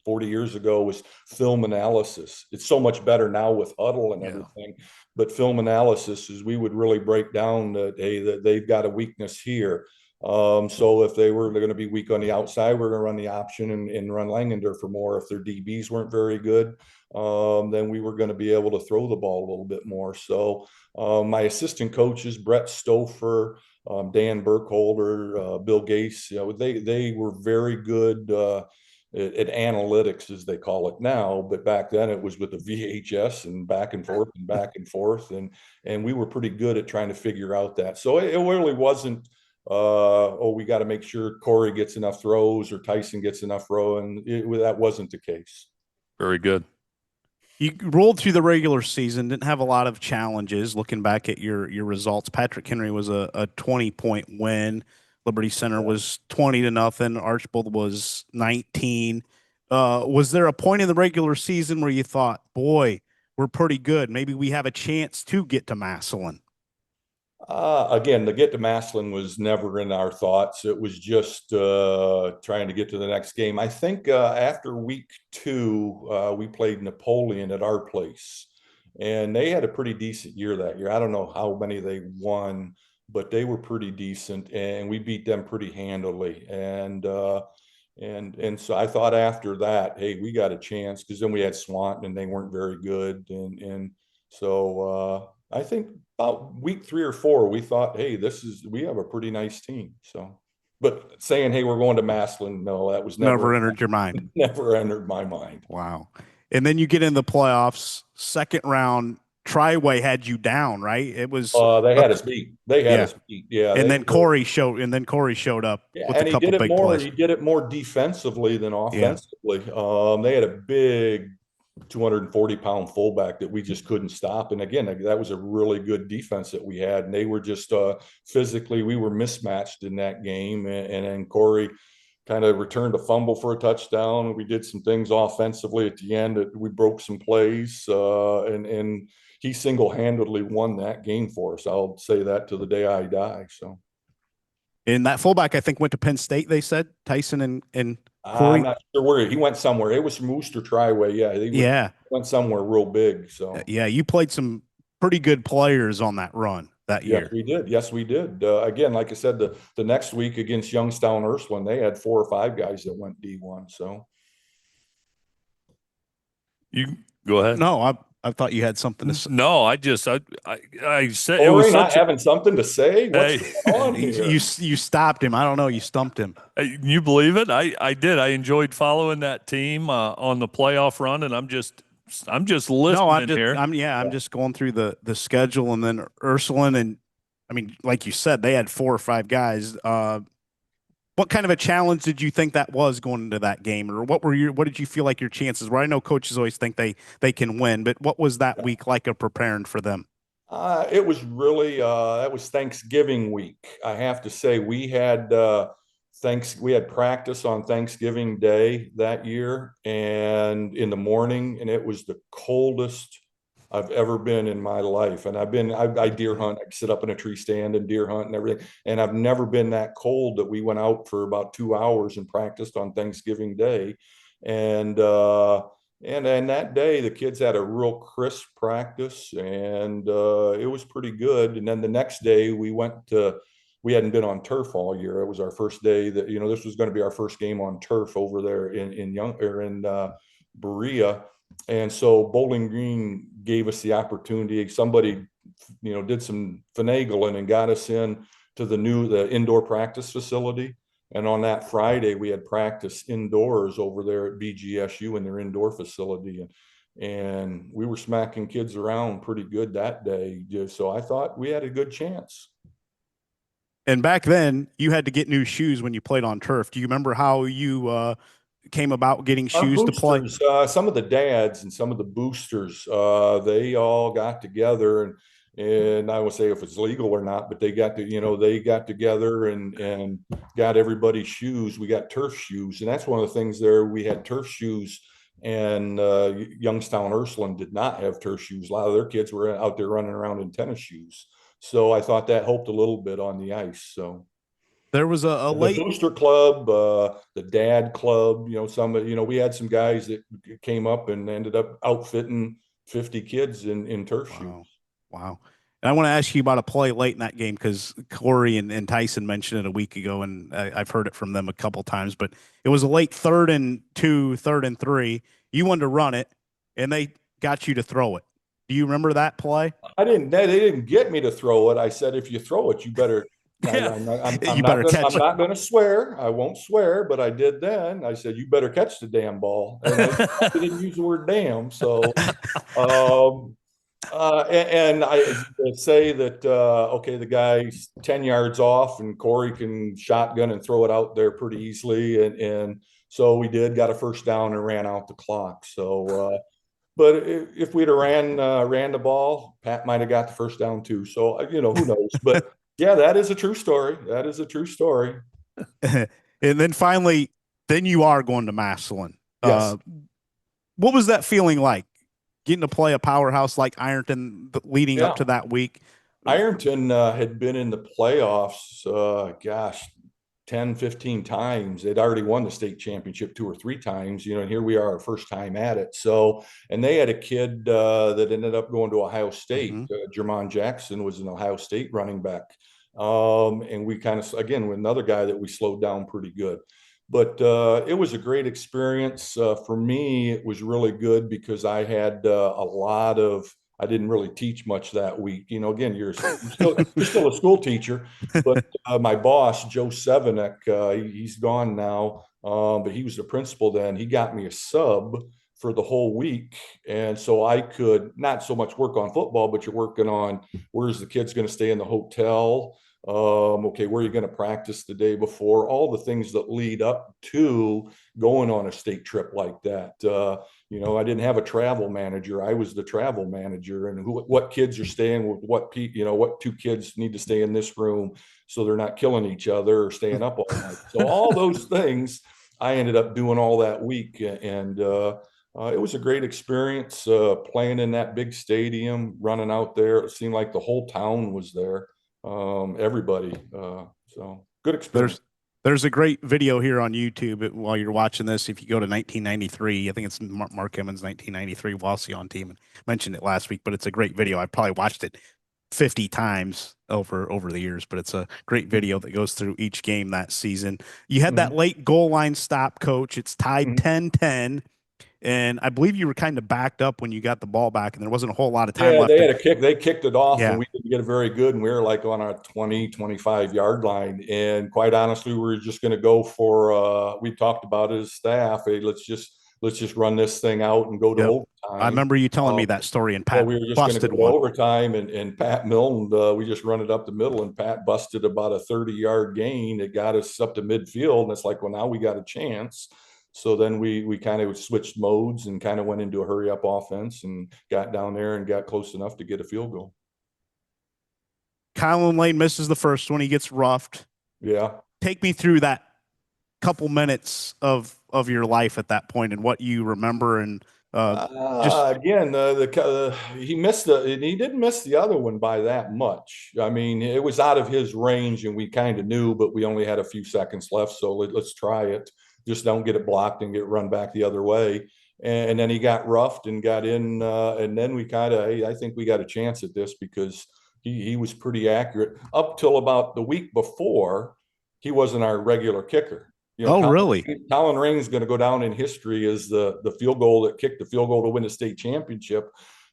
40 years ago was film analysis. It's so much better now with huddle and everything, but film analysis is we would really break down that, hey, that they've got a weakness here. So if they were going to be weak on the outside, we're going to run the option and run Langander for more. If their DBs weren't very good, then we were going to be able to throw the ball a little bit more. So my assistant coaches, Brett Stouffer, Dan Burkholder, Bill Gase, they were very good at analytics, as they call it now. But back then it was with the VHS and back and forth and back and forth. And we were pretty good at trying to figure out that. So it really wasn't, we got to make sure Corey gets enough throws or Tyson gets enough throw, and that wasn't the case. Very good. You rolled through the regular season, didn't have a lot of challenges. Looking back at your results, Patrick Henry was a 20-point win. Liberty Center was 20-0. Archbold was 19. Was there a point in the regular season where you thought, boy, we're pretty good, maybe we have a chance to get to Massillon? Again, the get to Massillon was never in our thoughts. It was just trying to get to the next game. I think after week 2, we played Napoleon at our place, and they had a pretty decent year that year. I don't know how many they won, but they were pretty decent, and we beat them pretty handily. And And so I thought after that, hey, we got a chance, because then we had Swanton and they weren't very good. And so I think about week 3 or 4, we thought, hey, we have a pretty nice team. So, but saying, hey, we're going to Massillon, no, that was Never entered your mind. never entered my mind. Wow. And then you get in the playoffs, second round. Triway had you down, right? It was They had us beat. They had yeah. us beat. Yeah. And then Corey showed up Yeah, with and a couple big plays. He did it more defensively than Yeah. offensively. They had a big 240-pound fullback that we just couldn't stop. And again, that was a really good defense that we had. And they were just physically, we were mismatched in that game. And then Corey kind of returned a fumble for a touchdown. We did some things offensively at the end. We broke some plays, and he single-handedly won that game for us. I'll say that to the day I die. So. And that fullback, I think, went to Penn State, they said, Tyson and Corey. I'm not sure where he went. Somewhere. It was from Wooster Triway. Yeah, went somewhere real big. So yeah, you played some pretty good players on that run that year. Yes, we did. Yes, we did. Again, like I said, the next week against Youngstown Ursuline, they had 4 or 5 guys that went D1. So You go ahead. No, I thought you had something to say. No, I said it was not having something to say. What's going on here? You stopped him. I don't know. You stumped him. You believe it? I did. I enjoyed following that team on the playoff run, and I'm just listening here. I'm just going through the schedule, and then Ursuline, and I mean, like you said, they had 4 or 5 guys. What kind of a challenge did you think that was going into that game, or what did you feel like your chances were? I know coaches always think they can win, but what was that week like of preparing for them? It was really that was Thanksgiving week. I have to say we had practice on Thanksgiving Day that year, and in the morning, and it was the coldest I've ever been in my life. And I deer hunt. I sit up in a tree stand and deer hunt and everything. And I've never been that cold that we went out for about 2 hours and practiced on Thanksgiving Day. And that day the kids had a real crisp practice, and it was pretty good. And then the next day we hadn't been on turf all year. It was our first day that, this was going to be our first game on turf over there in Berea. And so Bowling Green gave us the opportunity. Somebody, did some finagling and got us in to the indoor practice facility. And on that Friday, we had practice indoors over there at BGSU in their indoor facility. And we were smacking kids around pretty good that day. So I thought we had a good chance. And back then, you had to get new shoes when you played on turf. Do you remember how you came about getting shoes to play? Some of the dads and some of the boosters, they all got together, and I won't say if it's legal or not, but they got together and got everybody shoes. We got turf shoes, and that's one of the things there. We had turf shoes, and Youngstown Ursuline did not have turf shoes. A lot of their kids were out there running around in tennis shoes. So I thought that helped a little bit on the ice. So there was a late booster club, the dad club, we had some guys that came up and ended up outfitting 50 kids in turf shoes. Wow. And I want to ask you about a play late in that game, because Corey and Tyson mentioned it a week ago, and I've heard it from them a couple times, but it was a late 3rd and 2, 3rd and 3. You wanted to run it, and they got you to throw it. Do you remember that play? They didn't get me to throw it. I said, if you throw it, you better. Yeah. I'm not going to swear. I won't swear, but I did then. I said, you better catch the damn ball. And I didn't use the word damn. So, and I say that, okay, the guy's 10 yards off and Corey can shotgun and throw it out there pretty easily. And so we got a first down and ran out the clock. So, but if we'd have ran the ball, Pat might have got the first down too. So, who knows? But yeah, that is a true story. That is a true story. And then finally, you are going to Massillon. Yes. What was that feeling like, getting to play a powerhouse like Ironton leading up to that week? Ironton had been in the playoffs, 10, 15 times. They'd already won the state championship 2 or 3 times, and here we are, our first time at it. So, and they had a kid that ended up going to Ohio State. Jermon Jackson was an Ohio State running back. And we kind of, again, with another guy that we slowed down pretty good. But it was a great experience. For me, it was really good because I had a lot of, I didn't really teach much that week. You know, again, you're still a school teacher, but my boss, Joe Sevenek, he's gone now, but he was the principal then. He got me a sub for the whole week. And so I could not so much work on football, but you're working on where's the kids going to stay in the hotel? Okay, where are you going to practice the day before? All the things that lead up to going on a state trip like that. You know, I didn't have a travel manager. I was the travel manager, and what kids are staying with you know, what two kids need to stay in this room so they're not killing each other or staying up all night. So all those things I ended up doing all that week, and it was a great experience playing in that big stadium, running out there. It seemed like the whole town was there, everybody. So good experience. There's a great video here on YouTube while you're watching this. If you go to 1993, I think it's Mark Emans' 1993 Wauseon team. I mentioned it last week, but it's a great video. I probably watched it 50 times over the years, but it's a great video that goes through each game that season. You had that late goal line stop, Coach. It's tied 10-10. And I believe you were kind of backed up when you got the ball back, and there wasn't a whole lot of time left. They had a kick. They kicked it off, Yeah. and we didn't get it very good. And we were like on our 20, 25-yard line. And quite honestly, we were just going to go for, we talked about it as staff. Hey, let's just run this thing out and go to overtime. I remember you telling me that story, and Pat we were just busted going to go one. to overtime, and Pat Milne, we just run it up the middle, and Pat busted about a 30-yard gain. It got us up to midfield, and it's like, well, now we got a chance. So then we kind of switched modes and kind of went into a hurry up offense and got down there and got close enough to get a field goal. Kylan Lane misses the first one. He gets roughed. Yeah. Take me through that couple minutes of your life at that point and what you remember. And again, he missed and he didn't miss the other one by that much. I mean, it was out of his range, and we kind of knew, but we only had a few seconds left, so let's try it. Just don't get it blocked and get run back the other way. And then he got roughed and got in, and then we kind of, hey, I think we got a chance at this because he was pretty accurate up till about the week before. He wasn't our regular kicker. You know, really? Colin Ring is going to go down in history as the field goal that kicked the field goal to win the state championship.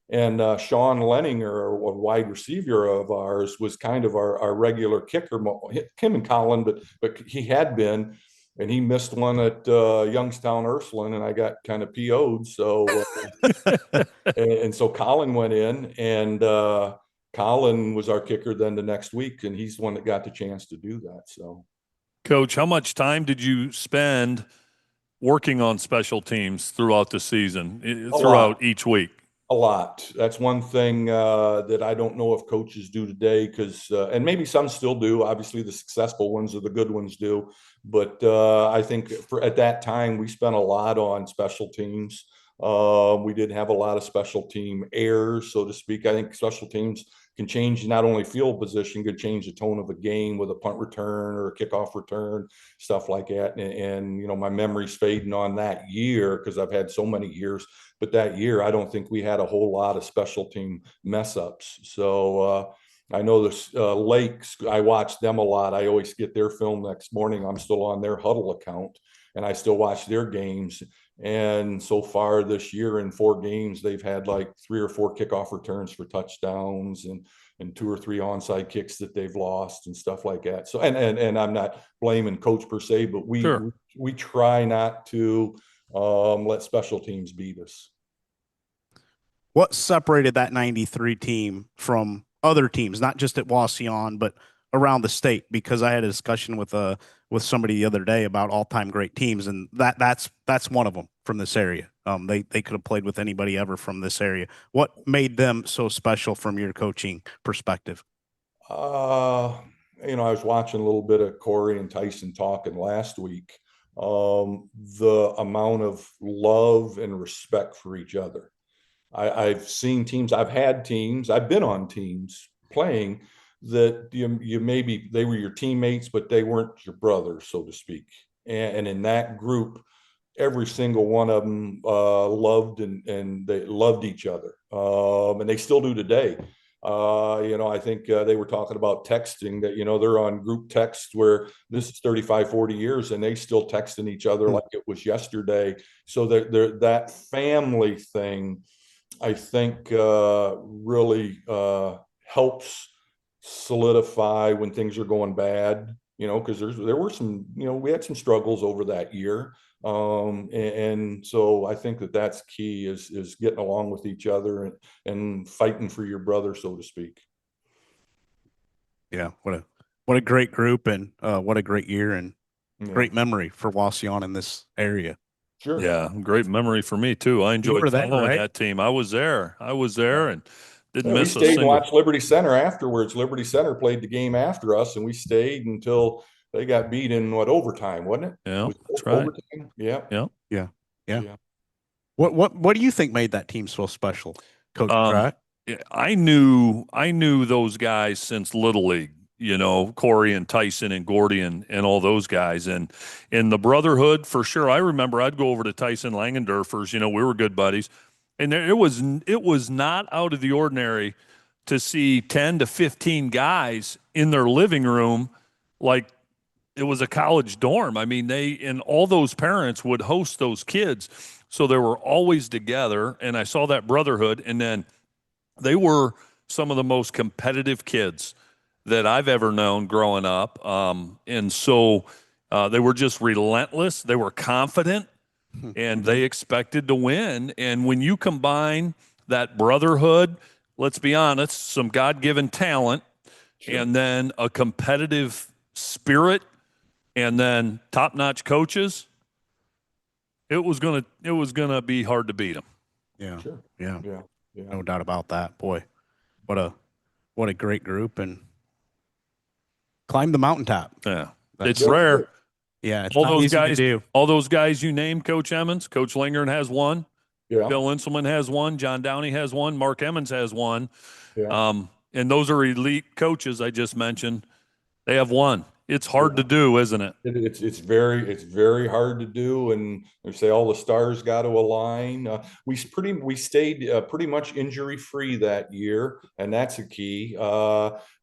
And Sean Lenninger, a wide receiver of ours, was kind of our regular kicker. Him and Colin, but he had been. And he missed one at Youngstown Ursuline, and I got kind of PO'd. So, and so Colin went in, and Colin was our kicker then the next week, and he's the one that got the chance to do that. So, Coach, how much time did you spend working on special teams throughout the season, throughout each week? A lot. That's one thing that I don't know if coaches do today, because and maybe some still do. Obviously, the successful ones or the good ones do. But I think at that time, we spent a lot on special teams. We didn't have a lot of special team errors, so to speak. I think special teams can change not only field position, could change the tone of a game with a punt return or a kickoff return, stuff like that. And you know, my memory's fading on that year because I've had so many years. But that year, I don't think we had a whole lot of special team mess ups. So I know this Lakes, I watch them a lot. I always get their film next morning. I'm still on their Huddle account, and I still watch their games. And so far this year in 4 games, they've had like 3 or 4 kickoff returns for touchdowns and 2 or 3 onside kicks that they've lost and stuff like that. So and I'm not blaming coach per se, but we try not to let special teams beat us. What separated that 93 team from other teams, not just at Wauseon, but around the state? Because I had a discussion with somebody the other day about all-time great teams, and that's one of them from this area. They could have played with anybody ever from this area. What made them so special from your coaching perspective? You know, I was watching a little bit of Corey and Tyson talking last week. The amount of love and respect for each other. I've seen teams, I've had teams, I've been on teams playing that you maybe they were your teammates, but they weren't your brothers, so to speak. And in that group, every single one of them loved and they loved each other, and they still do today. I think they were talking about texting that, they're on group text where this is 35, 40 years and they still texting each other like it was yesterday. So that family thing, I think, really helps solidify when things are going bad, because there were some, we had some struggles over that year. And so I think that's key is getting along with each other and fighting for your brother, so to speak. Yeah, what a great group, and what a great year, and Yeah. great memory for Wauseon in this area. Sure. Yeah, great memory for me too. I enjoyed were there, following right? that team. I was there and didn't Yeah, we miss a stayed and single. watched Liberty Center afterwards. Liberty Center played the game after us, and we stayed until they got beat in overtime, wasn't it? Yeah, Was it that's right. overtime? Yeah. Yeah. Yeah. Yeah. What do you think made that team so special, Coach Track? Yeah, I knew those guys since Little League, Corey and Tyson and Gordy and all those guys. And in the brotherhood, for sure, I remember I'd go over to Tyson Langendorfer's, we were good buddies. And it was not out of the ordinary to see 10 to 15 guys in their living room like it was a college dorm. I mean, and all those parents would host those kids. So they were always together. And I saw that brotherhood. And then they were some of the most competitive kids that I've ever known growing up. And so they were just relentless. They were confident and they expected to win. And when you combine that brotherhood, let's be honest, some God-given talent, and then a competitive spirit, and then top-notch coaches, it was gonna be hard to beat them. Yeah. Sure. Yeah. Yeah. Yeah. No doubt about that. Boy, what a great group, and climb the mountaintop. Yeah, That's it's rare. good. Yeah, it's All not those easy to guys, do. all those guys you named, Coach Emans, Coach Lingern has one, Yeah. Bill Inselman has one, John Downey has one, Mark Emans has one. Yeah. And those are elite coaches I just mentioned. They have one. It's hard to do, isn't it? It's very hard to do, and they say all the stars got to align. We stayed pretty much injury free that year, and that's a key.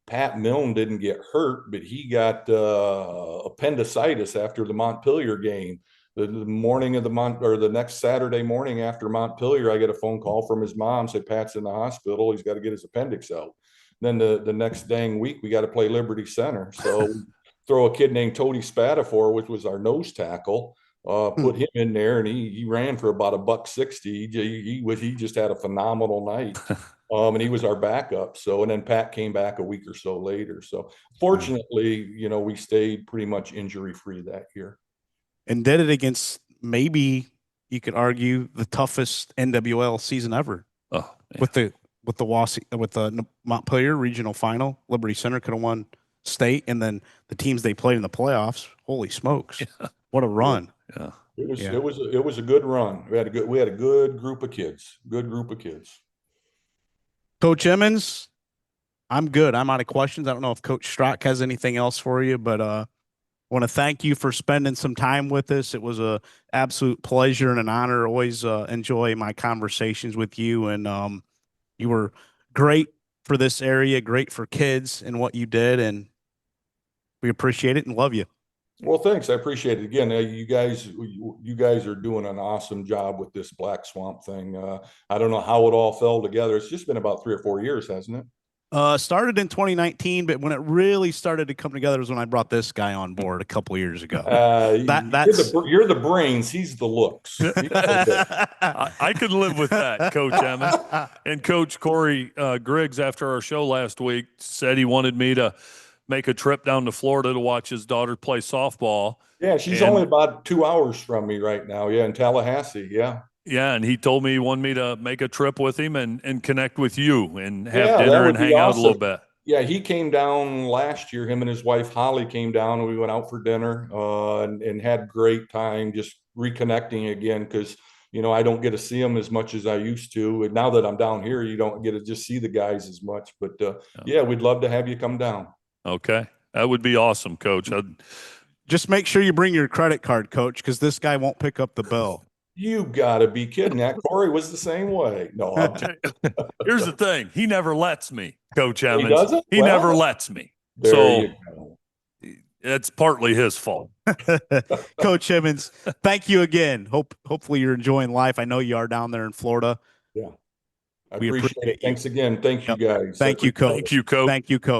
Pat Milne didn't get hurt, but he got appendicitis after the Montpelier game. The morning of the next Saturday morning after Montpelier, I get a phone call from his mom, said Pat's in the hospital. He's got to get his appendix out. Then the next dang week, we got to play Liberty Center. So throw a kid named Tony Spatafor, which was our nose tackle, put him in there, and he ran for about $160. He just had a phenomenal night. And he was our backup. So, and then Pat came back a week or so later. So fortunately, we stayed pretty much injury free that year. And did it against, maybe you could argue, the toughest NWL season ever. Oh, yeah. With the Montpelier regional final, Liberty Center could have won state, and then the teams they played in the playoffs. Holy smokes! Yeah. What a run! Yeah, it was a good run. We had a good group of kids. Coach Emans, I'm good. I'm out of questions. I don't know if Coach Strock has anything else for you, but I want to thank you for spending some time with us. It was a absolute pleasure and an honor. Always enjoy my conversations with you, and you were great for this area, great for kids and what you did, and we appreciate it and love you. Well, thanks. I appreciate it. Again, you guys are doing an awesome job with this Black Swamp thing. I don't know how it all fell together. It's just been about 3 or 4 years, hasn't it? Started in 2019, but when it really started to come together was when I brought this guy on board a couple years ago. You're the brains. He's the looks. I could live with that, Coach Emmons. And Coach Corey Griggs, after our show last week, said he wanted me to make a trip down to Florida to watch his daughter play softball. Yeah, she's only about 2 hours from me right now. Yeah, in Tallahassee. Yeah. Yeah, and he told me he wanted me to make a trip with him and connect with you and have dinner and hang out a little bit. Yeah, he came down last year. Him and his wife Holly came down, and we went out for dinner and had great time just reconnecting again, because I don't get to see them as much as I used to. And now that I'm down here, you don't get to just see the guys as much. But yeah, we'd love to have you come down. Okay, that would be awesome, Coach. Just make sure you bring your credit card, Coach, because this guy won't pick up the bill. You gotta be kidding. That Corey was the same way. No, I'm Here's the thing. He never lets me, Coach Emans. doesn't? He Well, never lets me. there So you go. it's partly his fault. Coach Emans, thank you again. Hopefully you're enjoying life. I know you are down there in Florida. Yeah. I We appreciate it. appreciate you. Thanks again. Thank you guys. Thank you, Coach. Thank you, Coach. Thank you, Coach.